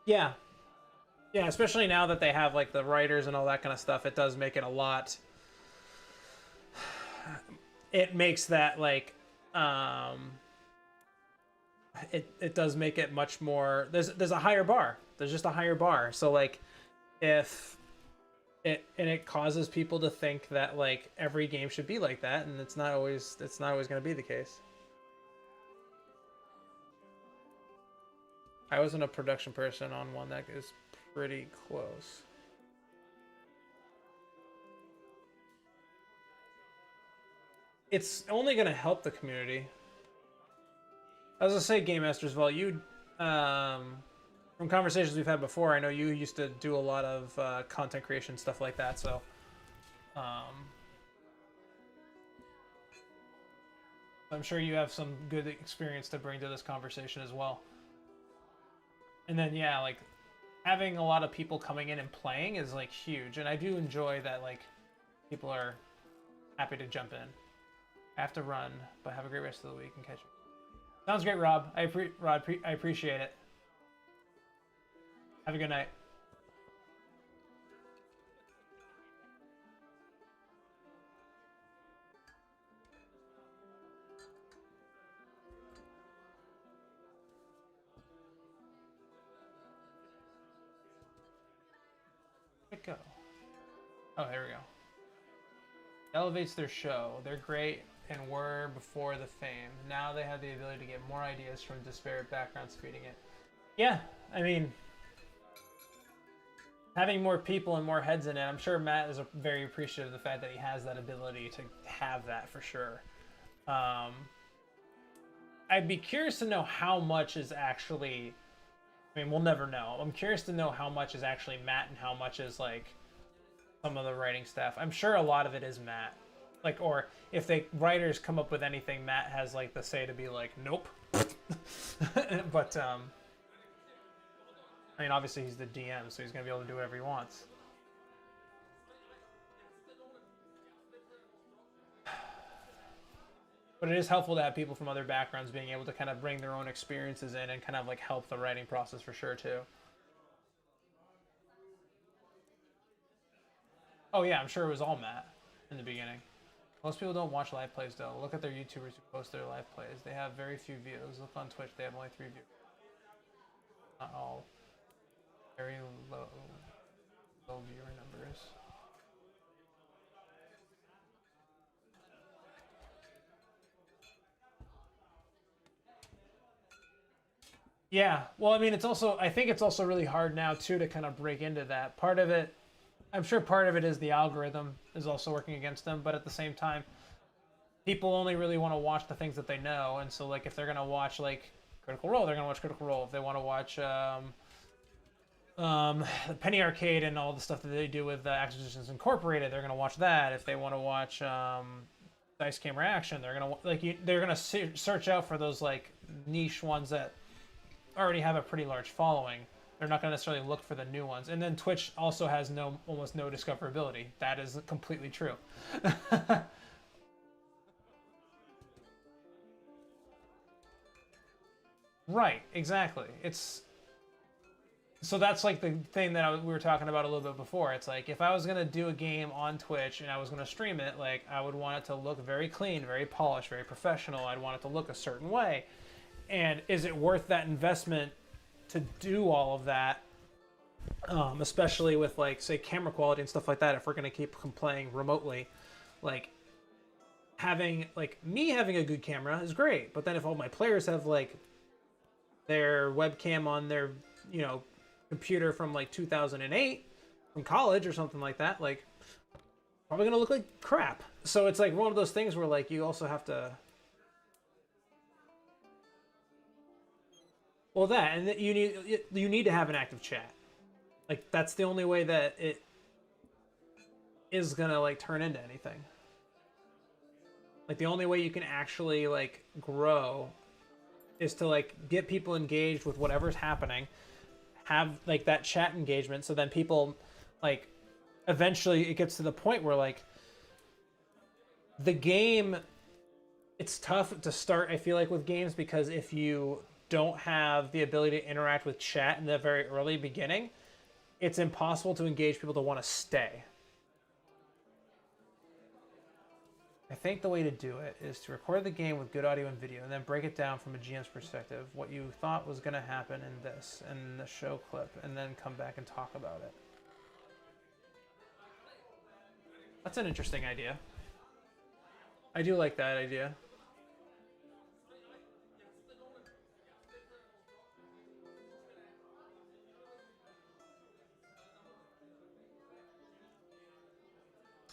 Yeah. Yeah, especially now that they have like the writers and all that kind of stuff, it does make it a lot. It makes that like it does make it much more. There's a higher bar. There's just a higher bar. So like if it causes people to think that like every game should be like that, and it's not always going to be the case. I wasn't a production person on one that is pretty close. It's only going to help the community. As I say, Game Masters, well, you, from conversations we've had before, I know you used to do a lot of content creation, stuff like that, so I'm sure you have some good experience to bring to this conversation as well. And then, yeah, like, having a lot of people coming in and playing is, like, huge. And I do enjoy that, like, people are happy to jump in. I have to run, but have a great rest of the week and catch you. Sounds great, Rob. I appreciate it. Have a good night. Where'd it go? Oh, here we go. Elevates their show. They're great and were before the fame. Now they have the ability to get more ideas from disparate backgrounds feeding it. Yeah, I mean, having more people and more heads in it, I'm sure Matt is very appreciative of the fact that he has that ability to have that for sure. I'd be curious to know how much is actually, I mean, we'll never know. I'm curious to know how much is actually Matt and how much is like some of the writing staff. I'm sure a lot of it is Matt. Like, or if the writers come up with anything, Matt has like the say to be like, nope. But I mean, obviously he's the DM, so he's gonna be able to do whatever he wants. But it is helpful to have people from other backgrounds being able to kind of bring their own experiences in and kind of like help the writing process for sure too. Oh yeah, I'm sure it was all Matt in the beginning. Most people don't watch live plays though. Look at their YouTubers who post their live plays. They have very few views. Look on Twitch, they have only 3 views. Not all. Very low viewer numbers. Yeah, well, I mean, it's also, I think it's also really hard now too to kind of break into that. Part of it, I'm sure part of it is the algorithm is also working against them, but at the same time, people only really want to watch the things that they know, and so like if they're gonna watch like Critical Role, they're gonna watch Critical Role. If they want to watch Penny Arcade and all the stuff that they do with Acquisitions Incorporated, they're gonna watch that. If they want to watch Dice Camera Action, they're gonna they're gonna search out for those like niche ones that already have a pretty large following. They're not going to necessarily look for the new ones. And then Twitch also has almost no discoverability. That is completely true. Right, exactly. It's so that's like the thing that we were talking about a little bit before. It's like if I was going to do a game on Twitch and I was going to stream it, like I would want it to look very clean, very polished, very professional. I'd want it to look a certain way. And is it worth that investment to do all of that, especially with like say camera quality and stuff like that? If we're going to keep playing remotely, like having a good camera is great, but then if all my players have like their webcam on their computer from like 2008 from college or something like that, like probably going to look like crap. So it's like one of those things where like you also have to. Well, that, and you need to have an active chat. Like that's the only way that it is gonna like turn into anything. Like the only way you can actually like grow is to like get people engaged with whatever's happening, have like that chat engagement, so then people like eventually it gets to the point where like the game, it's tough to start, I feel like, with games, because if you don't have the ability to interact with chat in the very early beginning, it's impossible to engage people to want to stay. I think the way to do it is to record the game with good audio and video and then break it down from a GM's perspective, what you thought was going to happen in this and the show clip, and then come back and talk about it. That's an interesting idea. I do like that idea.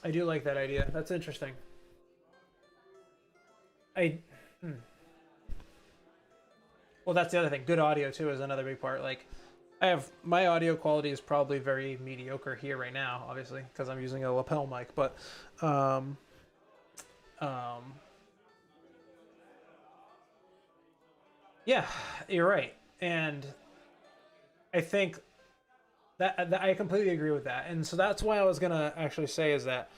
I do like that idea. That's interesting. Well, that's the other thing. Good audio too is another big part. Like, my audio quality is probably very mediocre here right now, obviously, because I'm using a lapel mic. But, yeah, you're right, and I think that I completely agree with that, and so that's why I was gonna actually say is that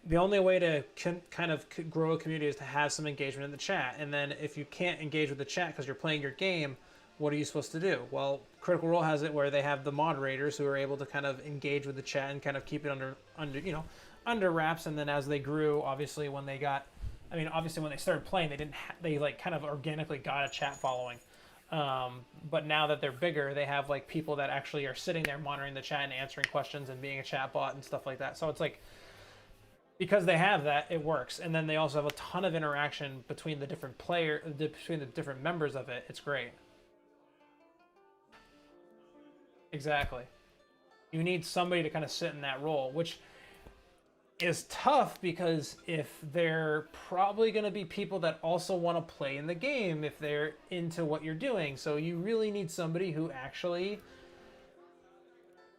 the only way to kind of grow a community is to have some engagement in the chat. And then if you can't engage with the chat because you're playing your game, what are you supposed to do? Well, Critical Role has it where they have the moderators who are able to kind of engage with the chat and kind of keep it under wraps. And then as they grew, obviously when they started playing, they like kind of organically got a chat following. But now that they're bigger, they have like people that actually are sitting there monitoring the chat and answering questions and being a chat bot and stuff like that. So it's like, because they have that, it works. And then they also have a ton of interaction between the different between the different members of it. It's great. Exactly. You need somebody to kind of sit in that role, which is tough because if they're probably going to be people that also want to play in the game if they're into what you're doing. So you really need somebody who actually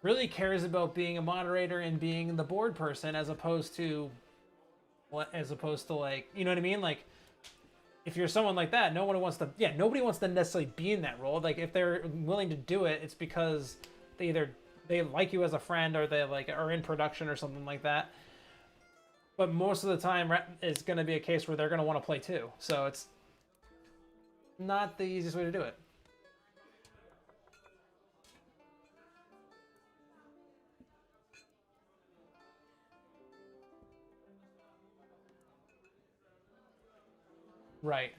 really cares about being a moderator and being the board person, as opposed to like, you know what I mean? Like, if you're someone like that, nobody wants to necessarily be in that role. Like, if they're willing to do it, it's because they like you as a friend, or they like are in production or something like that. But most of the time, it's going to be a case where they're going to want to play too. So it's not the easiest way to do it. Right.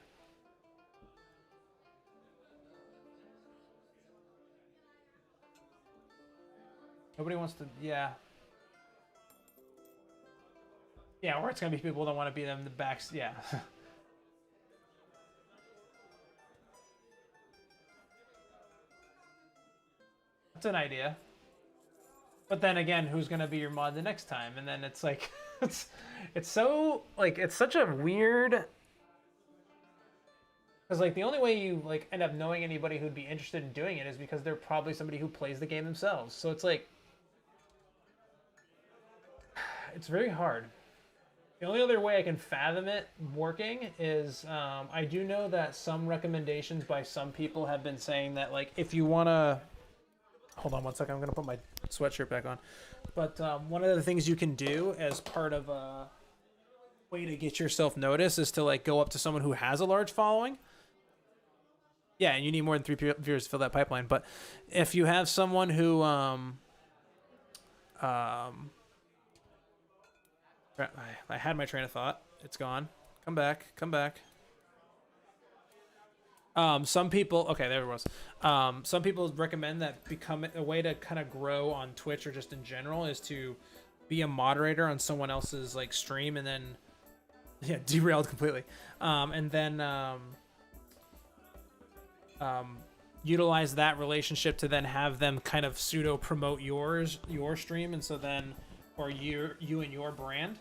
Nobody wants to, yeah. Yeah, or it's gonna be people that want to be them the backs, yeah. That's an idea. But then again, who's gonna be your mod the next time? And then it's like, it's so like it's such a weird. Because like the only way you like end up knowing anybody who'd be interested in doing it is because they're probably somebody who plays the game themselves. So it's like, it's very hard. The only other way I can fathom it working is I do know that some recommendations by some people have been saying that like if you want to hold on one second, I'm gonna put my sweatshirt back on. But one of the things you can do as part of a way to get yourself noticed is to like go up to someone who has a large following. Yeah, and you need more than 3 viewers to fill that pipeline. But if you have someone who I had my train of thought. It's gone. Come back. Come back. Some people, okay, there it was. Some people recommend that become a way to kind of grow on Twitch or just in general is to be a moderator on someone else's like stream and then, yeah, derailed completely. And then utilize that relationship to then have them kind of pseudo promote your stream, and so then, or you and your brand.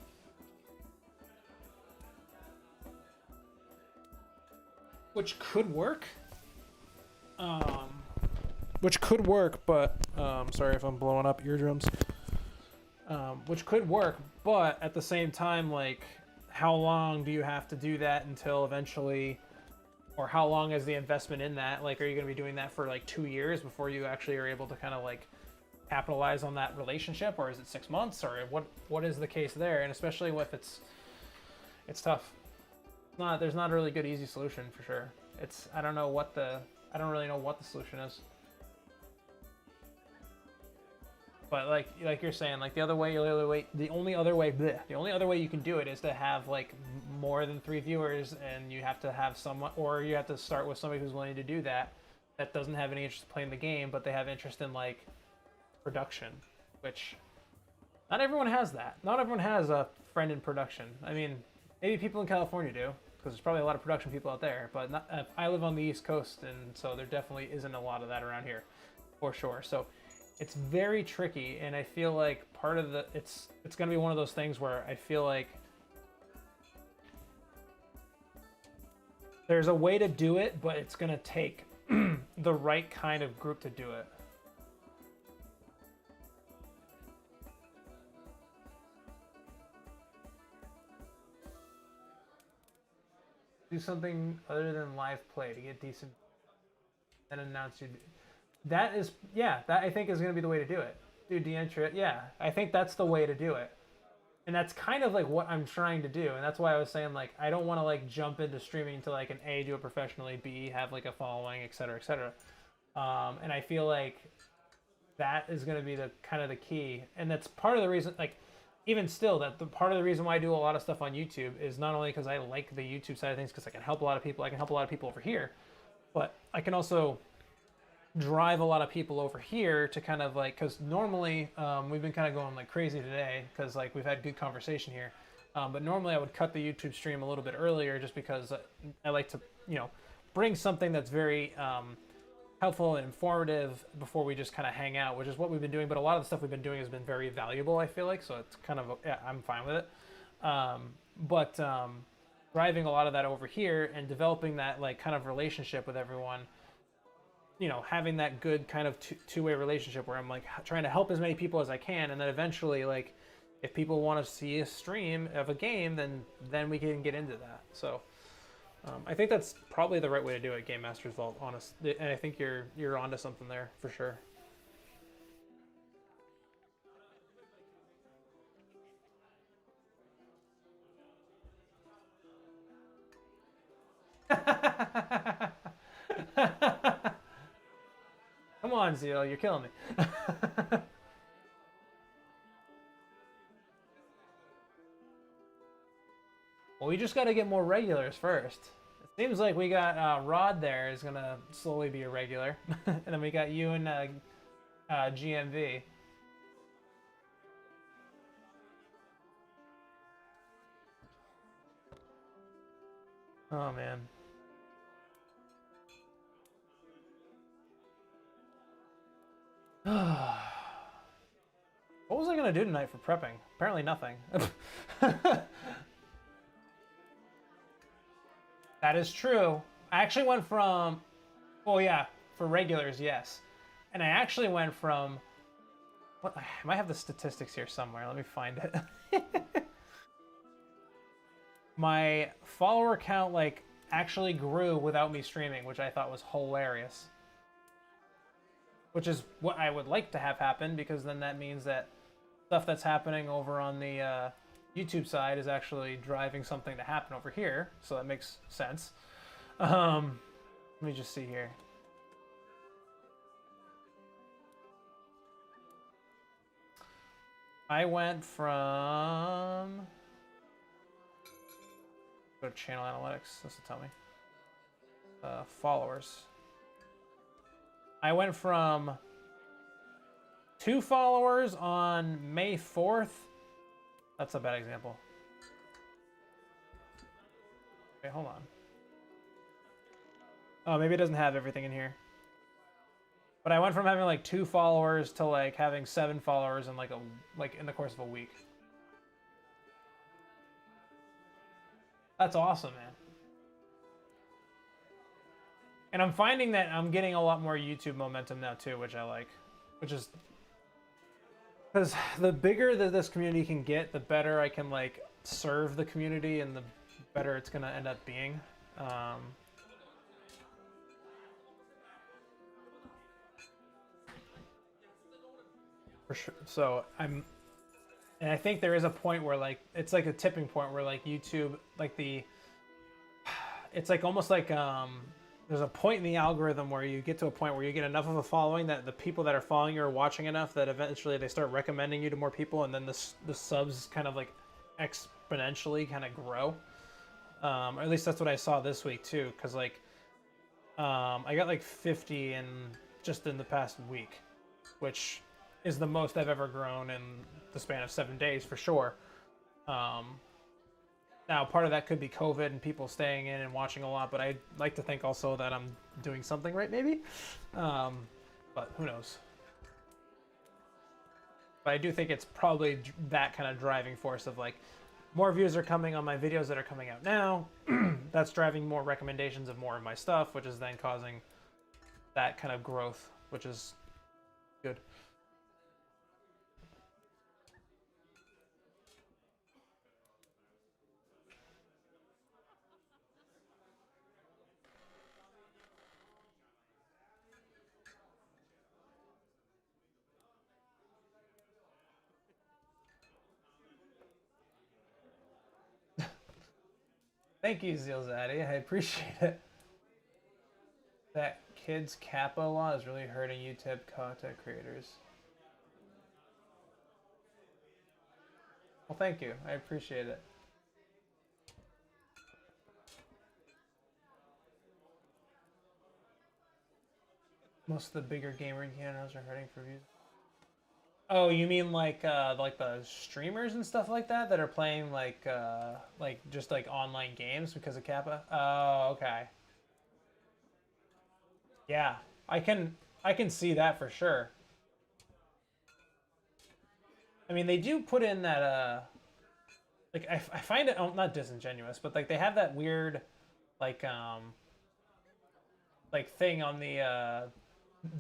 Which could work. But sorry if I'm blowing up eardrums. Which could work, but at the same time, like, how long do you have to do that until eventually, or how long is the investment in that? Like, are you going to be doing that for like 2 years before you actually are able to kind of like capitalize on that relationship, or is it 6 months, or what is the case there? And especially if it's tough. There's not a really good easy solution for sure. I don't really know what the solution is. But like you're saying, like the only other way you can do it is to have like more than 3 viewers, and you have to have someone, or you have to start with somebody who's willing to do that doesn't have any interest in playing the game, but they have interest in like production, which not everyone has that. Not everyone has a friend in production. I mean, maybe people in California do, because there's probably a lot of production people out there, but I live on the East Coast, and so there definitely isn't a lot of that around here, for sure. So it's very tricky, and I feel like part of it's going to be one of those things where I feel like there's a way to do it, but it's going to take the right kind of group to do it. Do something other than live play to get decent, and announce you. That is, yeah, that I think is going to be the way to do it. Do de-entry it, yeah. I think that's the way to do it. And that's kind of like what I'm trying to do. And that's why I was saying, like, I don't want to like jump into streaming to like an A, do it professionally, B, have like a following, etc., etc. And I feel like that is going to be the kind of the key. And that's part of the reason, like, even still, that the part of the reason why I do a lot of stuff on YouTube is not only because I like the YouTube side of things, because I can help a lot of people, I can help a lot of people over here, but I can also drive a lot of people over here to kind of like, because normally we've been kind of going like crazy today because like we've had good conversation here, but normally I would cut the YouTube stream a little bit earlier just because I like to, you know, bring something that's very helpful and informative before we just kind of hang out, which is what we've been doing. But a lot of the stuff we've been doing has been very valuable, I feel like, so it's kind of, yeah, I'm fine with it. But driving a lot of that over here and developing that like kind of relationship with everyone, you know, having that good kind of two-way relationship where I'm like trying to help as many people as I can, and then eventually, like, if people want to see a stream of a game, then we can get into that. So I think that's probably the right way to do it, Game Master's Vault, honest, and I think you're onto something there for sure. Come on, Zeal, you're killing me. Well, we just got to get more regulars first. Seems like we got Rod there is gonna slowly be a regular, and then we got you and GMV. Oh man. What was I gonna do tonight for prepping? Apparently nothing. That is true. I actually went from, oh yeah, for regulars, yes. And I actually went from, what, I might have the statistics here somewhere. Let me find it. My follower count, like, actually grew without me streaming, which I thought was hilarious. Which is what I would like to have happen, because then that means that stuff that's happening over on the YouTube side is actually driving something to happen over here, so that makes sense. Let me just see here. I went from, go to channel analytics, this will tell me. Followers. I went from 2 followers on May 4th. That's a bad example. Okay, hold on. Oh, maybe it doesn't have everything in here. But I went from having like 2 followers to like having 7 followers in like in the course of a week. That's awesome, man. And I'm finding that I'm getting a lot more YouTube momentum now too, which I like. Which is, because the bigger that this community can get, the better I can like serve the community, and the better it's gonna end up being. For sure. So and I think there is a point where like it's like a tipping point where like YouTube, like it's like almost like there's a point in the algorithm where you get to a point where you get enough of a following that the people that are following you are watching enough that eventually they start recommending you to more people, and then the subs kind of like exponentially kind of grow. Or at least that's what I saw this week too, because like I got like 50 in just in the past week, which is the most I've ever grown in the span of 7 days for sure. Now, part of that could be COVID and people staying in and watching a lot, but I like to think also that I'm doing something right, maybe. But who knows? But I do think it's probably that kind of driving force of like, more views are coming on my videos that are coming out now. That's driving more recommendations of more of my stuff, which is then causing that kind of growth, which is good. Thank you, Zilzaddy. I appreciate it. That kids' CAPA law is really hurting YouTube content creators. Well, thank you. I appreciate it. Most of the bigger gamer channels are hurting for views. Oh, you mean like the streamers and stuff like that that are playing like just like online games because of Kappa? Oh, okay. Yeah, I can see that for sure. I mean, they do put in that like I find it not disingenuous, but like they have that weird like thing on the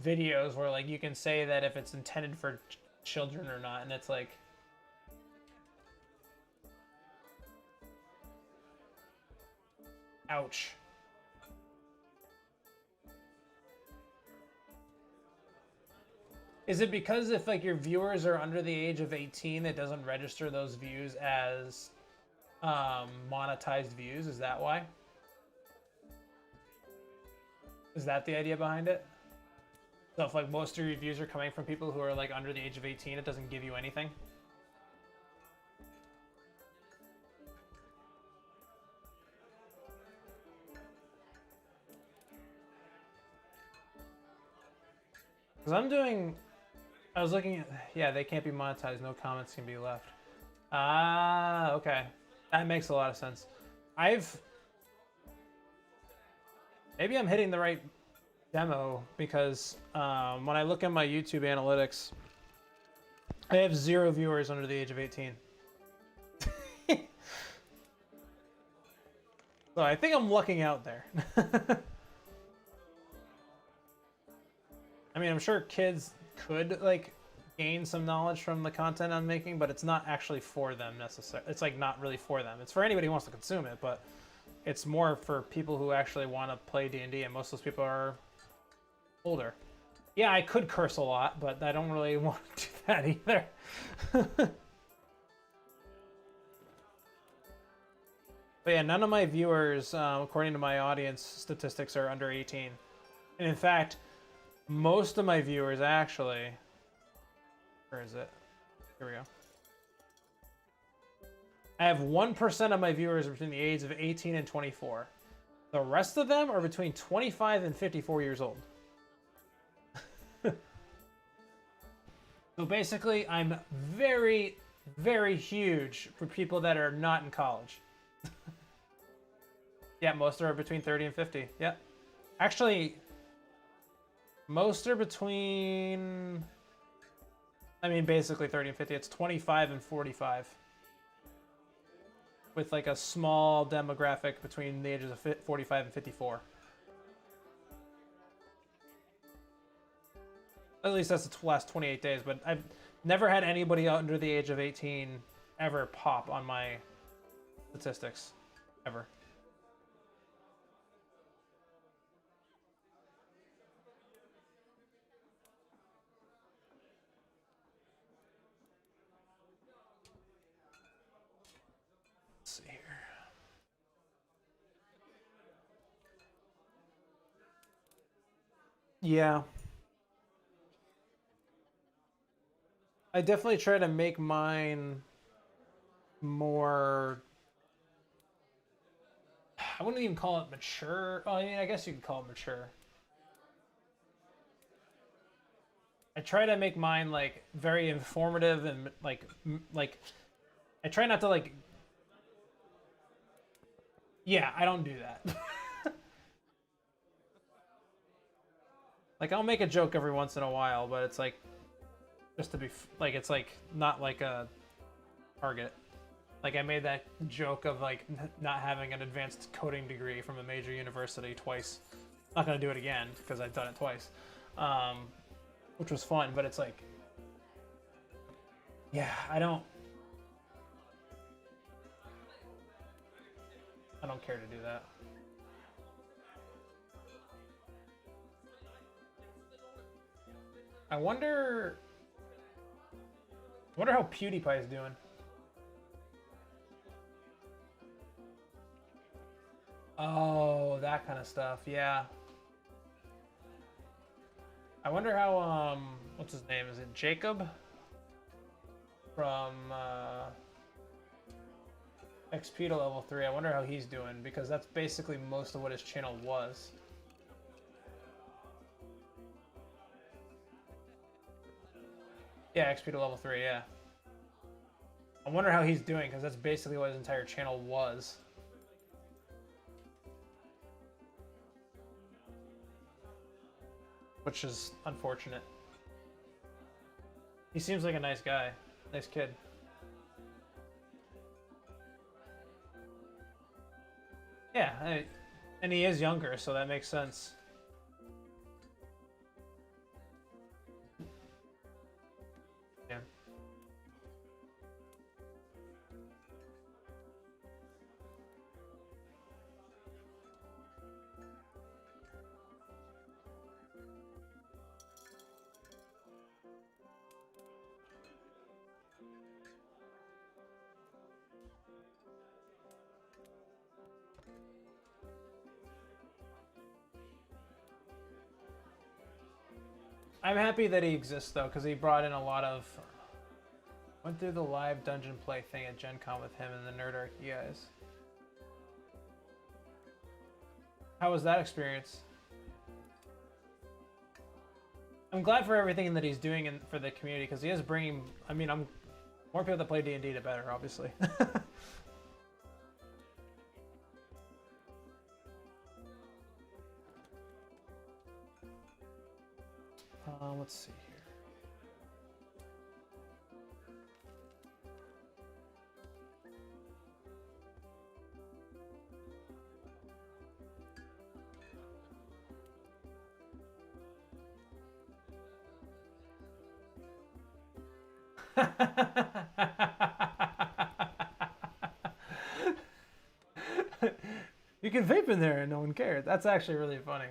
videos where like you can say that if it's intended for children or not, and it's like, ouch. Is it because if like your viewers are under the age of 18, it doesn't register those views as monetized views? Is that why? Is that the idea behind it? So if like most of your views are coming from people who are like under the age of 18, it doesn't give you anything? Because I was looking at, yeah, they can't be monetized. No comments can be left. Ah, okay. That makes a lot of sense. Maybe I'm hitting the right demo because when I look at my YouTube analytics, I have 0 viewers under the age of 18. So I think I'm lucking out there. I mean, I'm sure kids could like gain some knowledge from the content I'm making, but it's not actually for them necessarily. It's like not really for them. It's for anybody who wants to consume it, but it's more for people who actually want to play D&D, and most of those people are older. Yeah, I could curse a lot, but I don't really want to do that either. But yeah, none of my viewers, according to my audience statistics, are under 18. And in fact, most of my viewers actually... Where is it? Here we go. I have 1% of my viewers between the ages of 18 and 24. The rest of them are between 25 and 54 years old. So basically, I'm very, very huge for people that are not in college. Yeah, most are between 30 and 50. Yep. Actually, most are between... I mean, basically 30 and 50. It's 25 and 45. With like a small demographic between the ages of 45 and 54. At least that's the last 28 days, but I've never had anybody under the age of 18 ever pop on my statistics. Ever. Let's see here. Yeah. I definitely try to make mine more... I wouldn't even call it mature. Oh, I mean, I guess you could call it mature. I try to make mine like very informative and like I try not to like... Yeah, I don't do that. Like, I'll make a joke every once in a while, but it's like, just to be, like, it's like, not like a target. Like, I made that joke of, like, not having an advanced coding degree from a major university twice. Not gonna do it again, because I've done it twice. Which was fun, but it's like, yeah, I don't care to do that. I wonder how PewDiePie is doing. Oh, that kind of stuff, yeah. I wonder how, what's his name? Is it Jacob? From, XP to level 3. I wonder how he's doing, because that's basically most of what his channel was. Yeah, XP to level 3, yeah. I wonder how he's doing, because that's basically what his entire channel was. Which is unfortunate. He seems like a nice guy. Nice kid. Yeah, and he is younger, so that makes sense. Yeah. I'm happy that he exists, though, because he brought in a lot of... Went through the live dungeon play thing at Gen Con with him and the Nerdarchy guys. How was that experience? I'm glad for everything that he's doing for the community, because he is bringing. I mean, more people that play D&D, the better, obviously. Let's see here. You can vape in there and no one cared. That's actually really funny.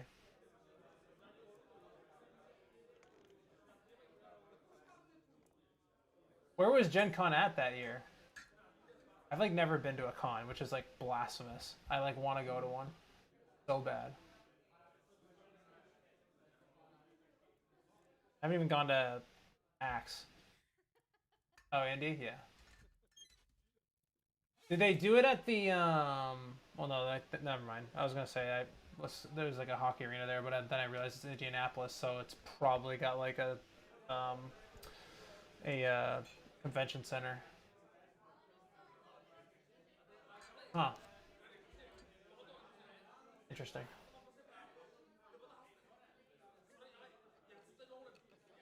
Where was Gen Con at that year? I've like never been to a con, which is like blasphemous. I like want to go to one so bad. I haven't even gone to Axe. Oh, Andy? Yeah. Did they do it at the well, no, never mind. I was gonna say there's like a hockey arena there, but then I realized it's Indianapolis, so it's probably got like a convention center. Huh. Interesting.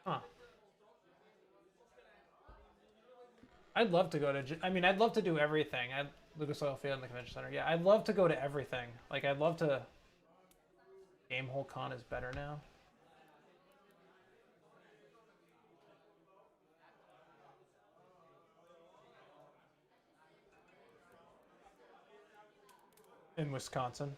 Huh. I'd love to go to. I mean, I'd love to do everything. Lucas Oil Field and the convention center. Yeah, I'd love to go to everything. Like, I'd love to. Gamehole Con is better now. In Wisconsin.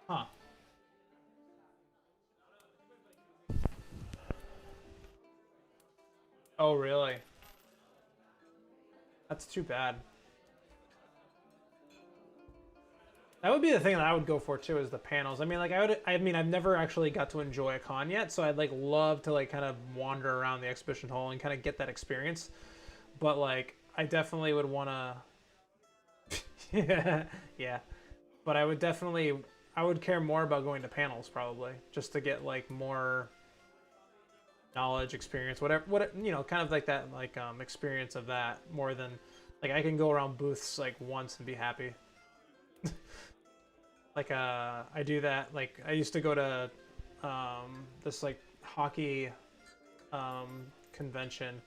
Huh. Oh, really? That's too bad. That would be the thing that I would go for too, is the panels. I mean, like I mean, I've never actually got to enjoy a con yet, so I'd like love to like kind of wander around the exhibition hall and kind of get that experience. But like, I definitely would want to. Yeah. But I would care more about going to panels probably, just to get like more knowledge, experience, whatever, kind of like that, like experience of that more than like I can go around booths like once and be happy. Like I do that. Like I used to go to this like hockey convention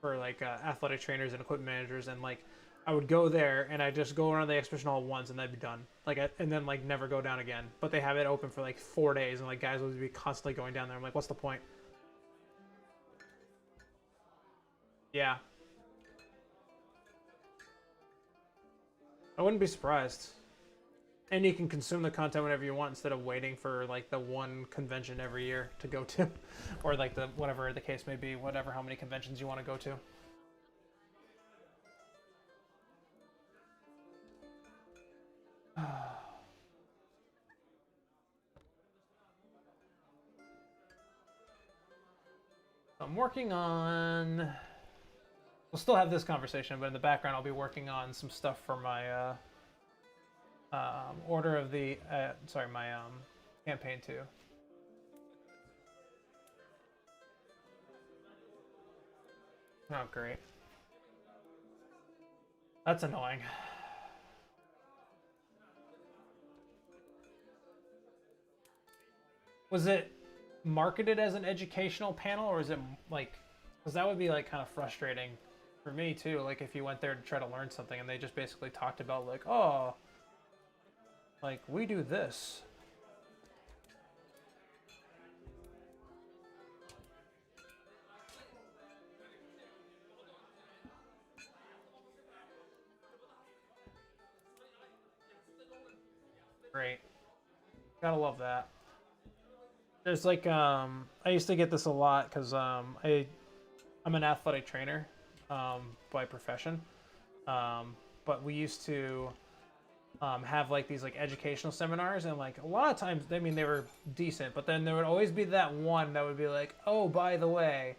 for like athletic trainers and equipment managers, and like I would go there and I just go around the exhibition hall once and that'd be done. Like and then like never go down again. But they have it open for like 4 days, and like guys would be constantly going down there. I'm like, what's the point? Yeah. I wouldn't be surprised. And you can consume the content whenever you want instead of waiting for like the one convention every year to go to, or like the whatever the case may be, how many conventions you want to go to. I'm working on. We'll still have this conversation, but in the background, I'll be working on some stuff for my Order of the my campaign 2. Oh, great. That's annoying. Was it marketed as an educational panel, or is it like, because that would be like kind of frustrating for me too, like if you went there to try to learn something and they just basically talked about like, oh, like we do this. Great. Gotta love that. There's like I used to get this a lot because I'm an athletic trainer by profession, but we used to have like these like educational seminars, and like a lot of times, I mean, they were decent, but then there would always be that one that would be like, oh, by the way,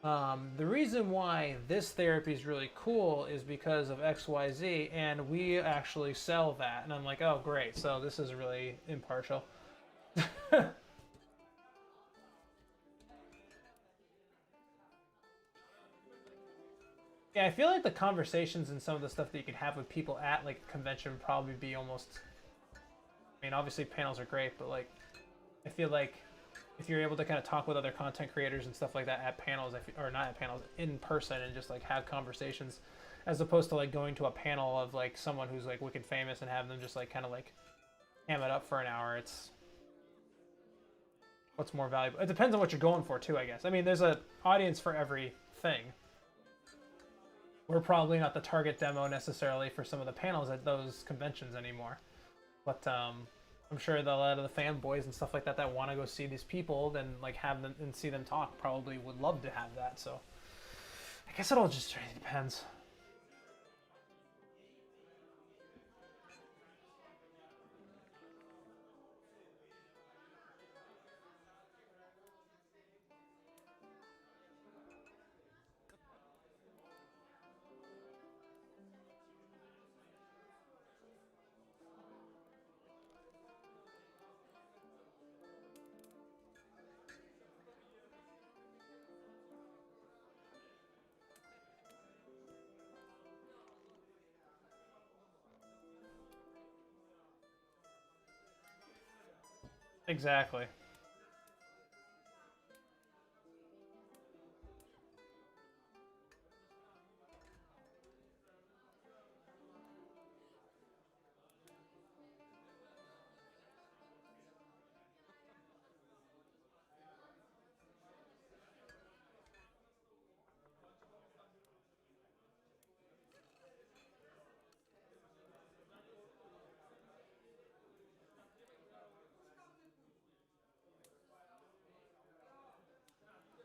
The reason why this therapy is really cool is because of XYZ, and we actually sell that. And I'm like, oh, great. So this is really impartial. Yeah, I feel like the conversations and some of the stuff that you can have with people at like a convention would probably be almost. I mean, obviously panels are great, but like, I feel like if you're able to kind of talk with other content creators and stuff like that at panels, or not at panels, in person, and just like have conversations, as opposed to like going to a panel of like someone who's like wicked famous and have them just like kind of like ham it up for an hour. It's what's more valuable. It depends on what you're going for too, I guess. I mean, there's an audience for everything. We're probably not the target demo necessarily for some of the panels at those conventions anymore, but I'm sure that a lot of the fanboys and stuff like that that want to go see these people, then like have them and see them talk, probably would love to have that. So I guess it all just really depends. Exactly.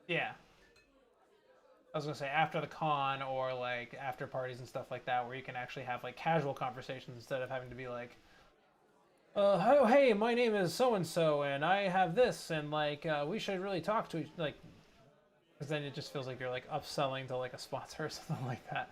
Yeah. I was gonna say after the con or like after parties and stuff like that, where you can actually have like casual conversations instead of having to be like, oh, hey, my name is so and so, and I have this, and like we should really talk to each like, because then it just feels like you're like upselling to like a sponsor or something like that.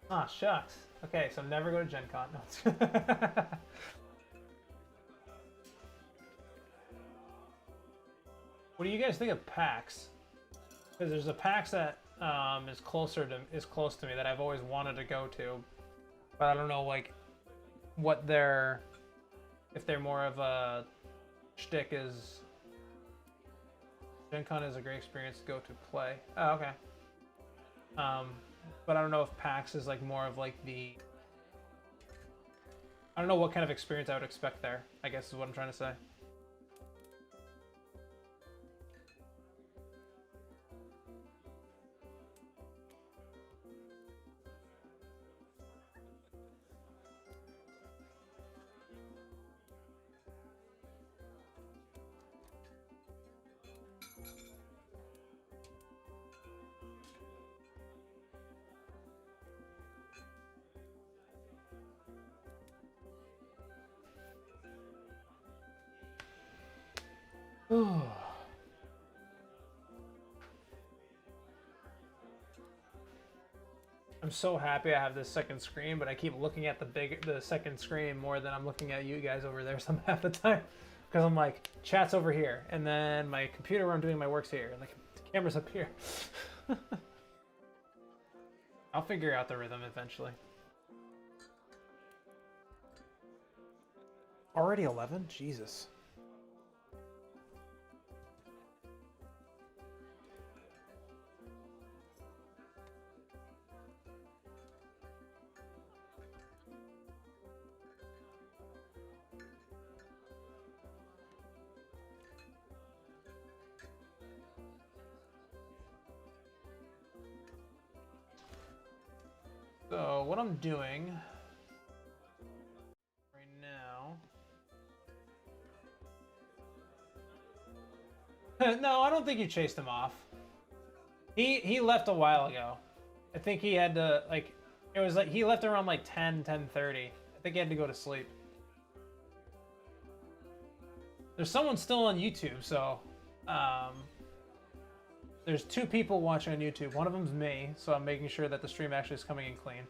Ah, shucks. Okay, so never go to Gen Con. No. What do you guys think of PAX? Because there's a PAX that is close to me that I've always wanted to go to, but I don't know like what their if they're more of a shtick is. Gen Con is a great experience to go to play. Oh, okay. Um, but I don't know if PAX is like more of like the. I don't know what kind of experience I would expect there, I guess is what I'm trying to say. I'm so happy I have this second screen, but I keep looking at the second screen more than I'm looking at you guys over there some half the time. Because I'm like, chat's over here, and then my computer where I'm doing my work's here, and the camera's up here. I'll figure out the rhythm eventually. Already 11? Jesus. So what I'm doing right now... No, I don't think you chased him off. He left a while ago. I think he had to, like, it was like he left around like 10:30. I think he had to go to sleep. There's someone still on YouTube, so there's 2 people watching on YouTube. One of them's me, so I'm making sure that the stream actually is coming in clean.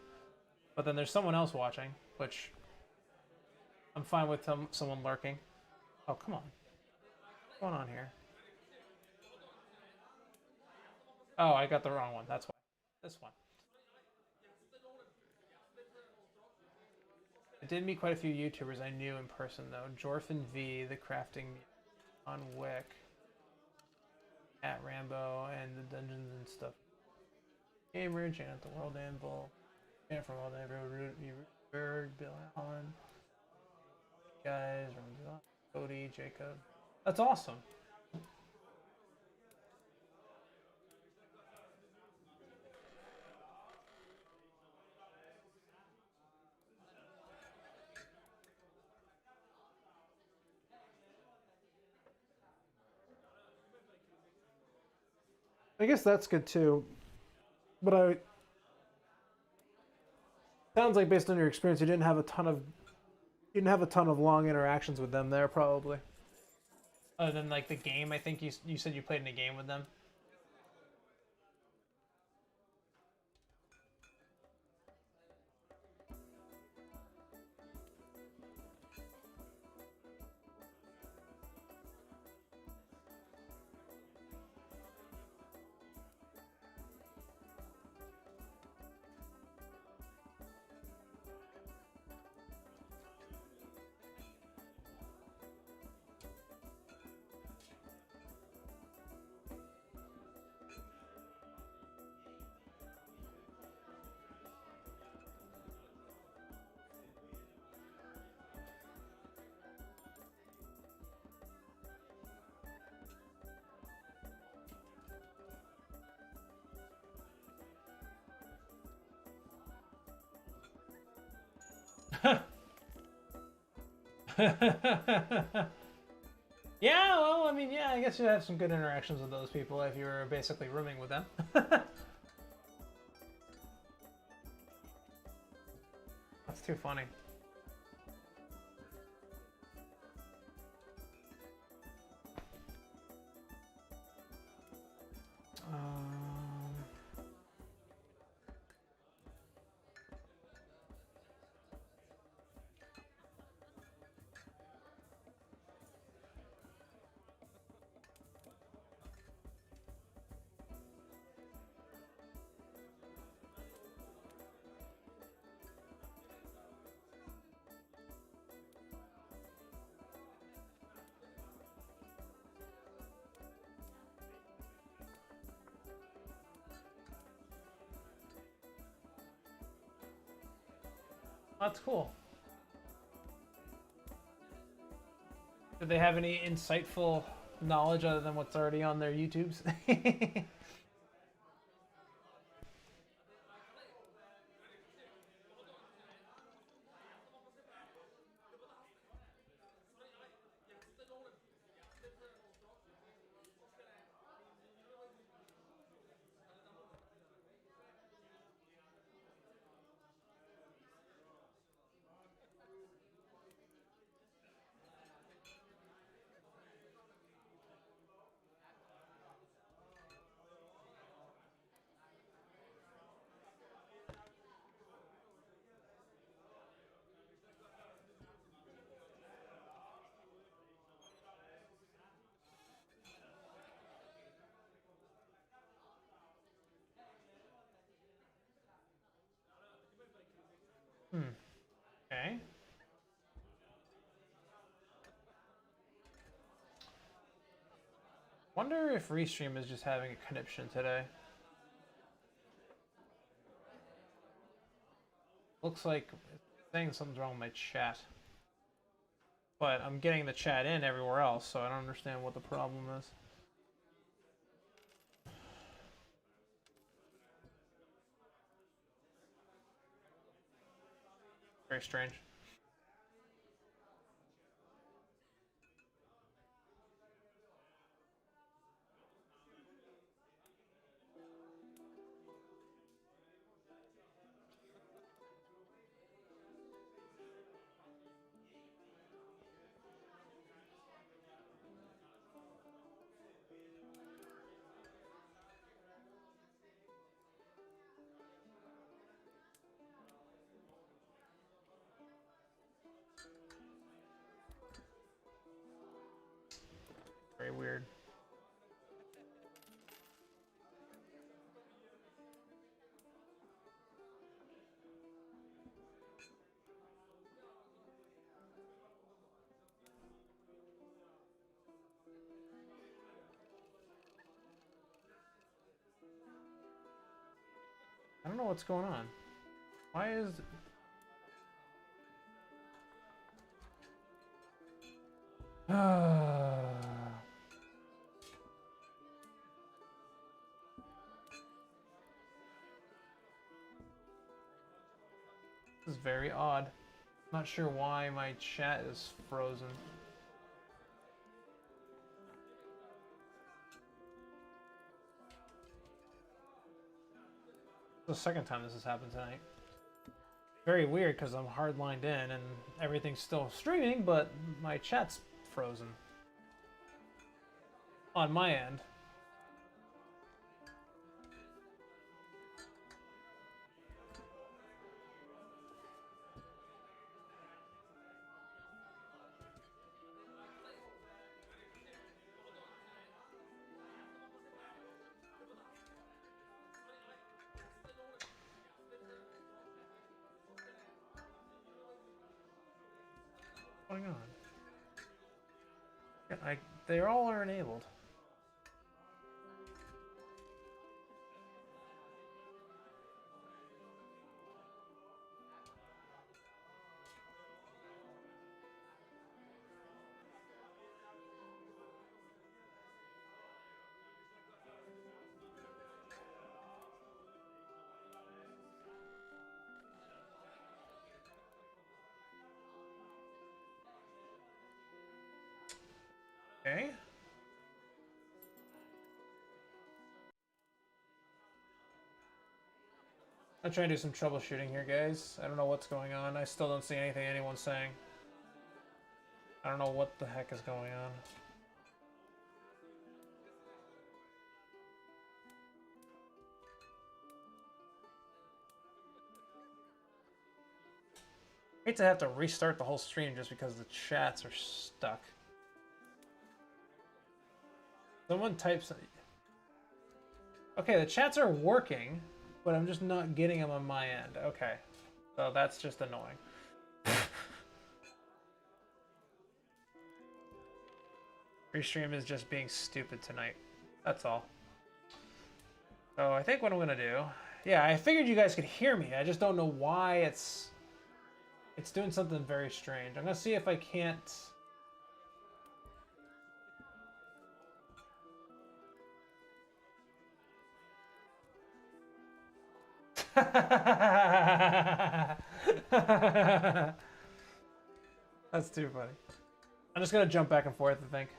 But then there's someone else watching, which I'm fine with someone lurking. Oh, come on. What's going on here? Oh, I got the wrong one. That's why. This one. I did meet quite a few YouTubers I knew in person, though. Jorfin V, the crafting on Wick, at Rambo, and the dungeons and stuff. Gamer, Janet the World Anvil, Janet from World Anvil, Berg, Bill Allen, guys, Cody, Jacob. That's awesome. I guess that's good too. But sounds like based on your experience, you didn't have a ton of long interactions with them there, probably. Other than like the game, I think you said you played in a game with them. Yeah, well, I mean, yeah, I guess you have some good interactions with those people if you were basically rooming with them. That's too funny. That's cool. Do they have any insightful knowledge other than what's already on their YouTubes? Okay. Wonder if Restream is just having a conniption today. Looks like it's saying something's wrong with my chat. But I'm getting the chat in everywhere else, so I don't understand what the problem is. Very strange. Very weird. I don't know what's going on. Why is... This is very odd. Not sure why my chat is frozen. The second time this has happened tonight. Very weird because I'm hard lined in and everything's still streaming, but my chat's frozen. On my end. What's going on? They all are enabled. Okay. I'm trying to do some troubleshooting here, guys. I don't know what's going on. I still don't see anything anyone's saying. I don't know what the heck is going on. I hate to have to restart the whole stream just because the chats are stuck. Someone types... Okay, the chats are working, but I'm just not getting them on my end. Okay, so that's just annoying. Restream is just being stupid tonight. That's all. So I think what I'm gonna do... Yeah, I figured you guys could hear me. I just don't know why it's doing something very strange. I'm gonna see if I can't... That's too funny. I'm just gonna jump back and forth, I think.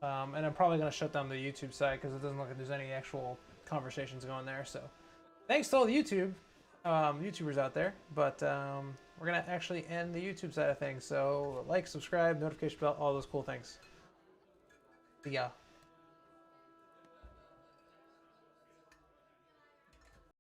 And I'm probably gonna shut down the YouTube side because it doesn't look like there's any actual conversations going there. So, thanks to all the YouTubers out there. But we're gonna actually end the YouTube side of things. So, like, subscribe, notification bell, all those cool things. See ya.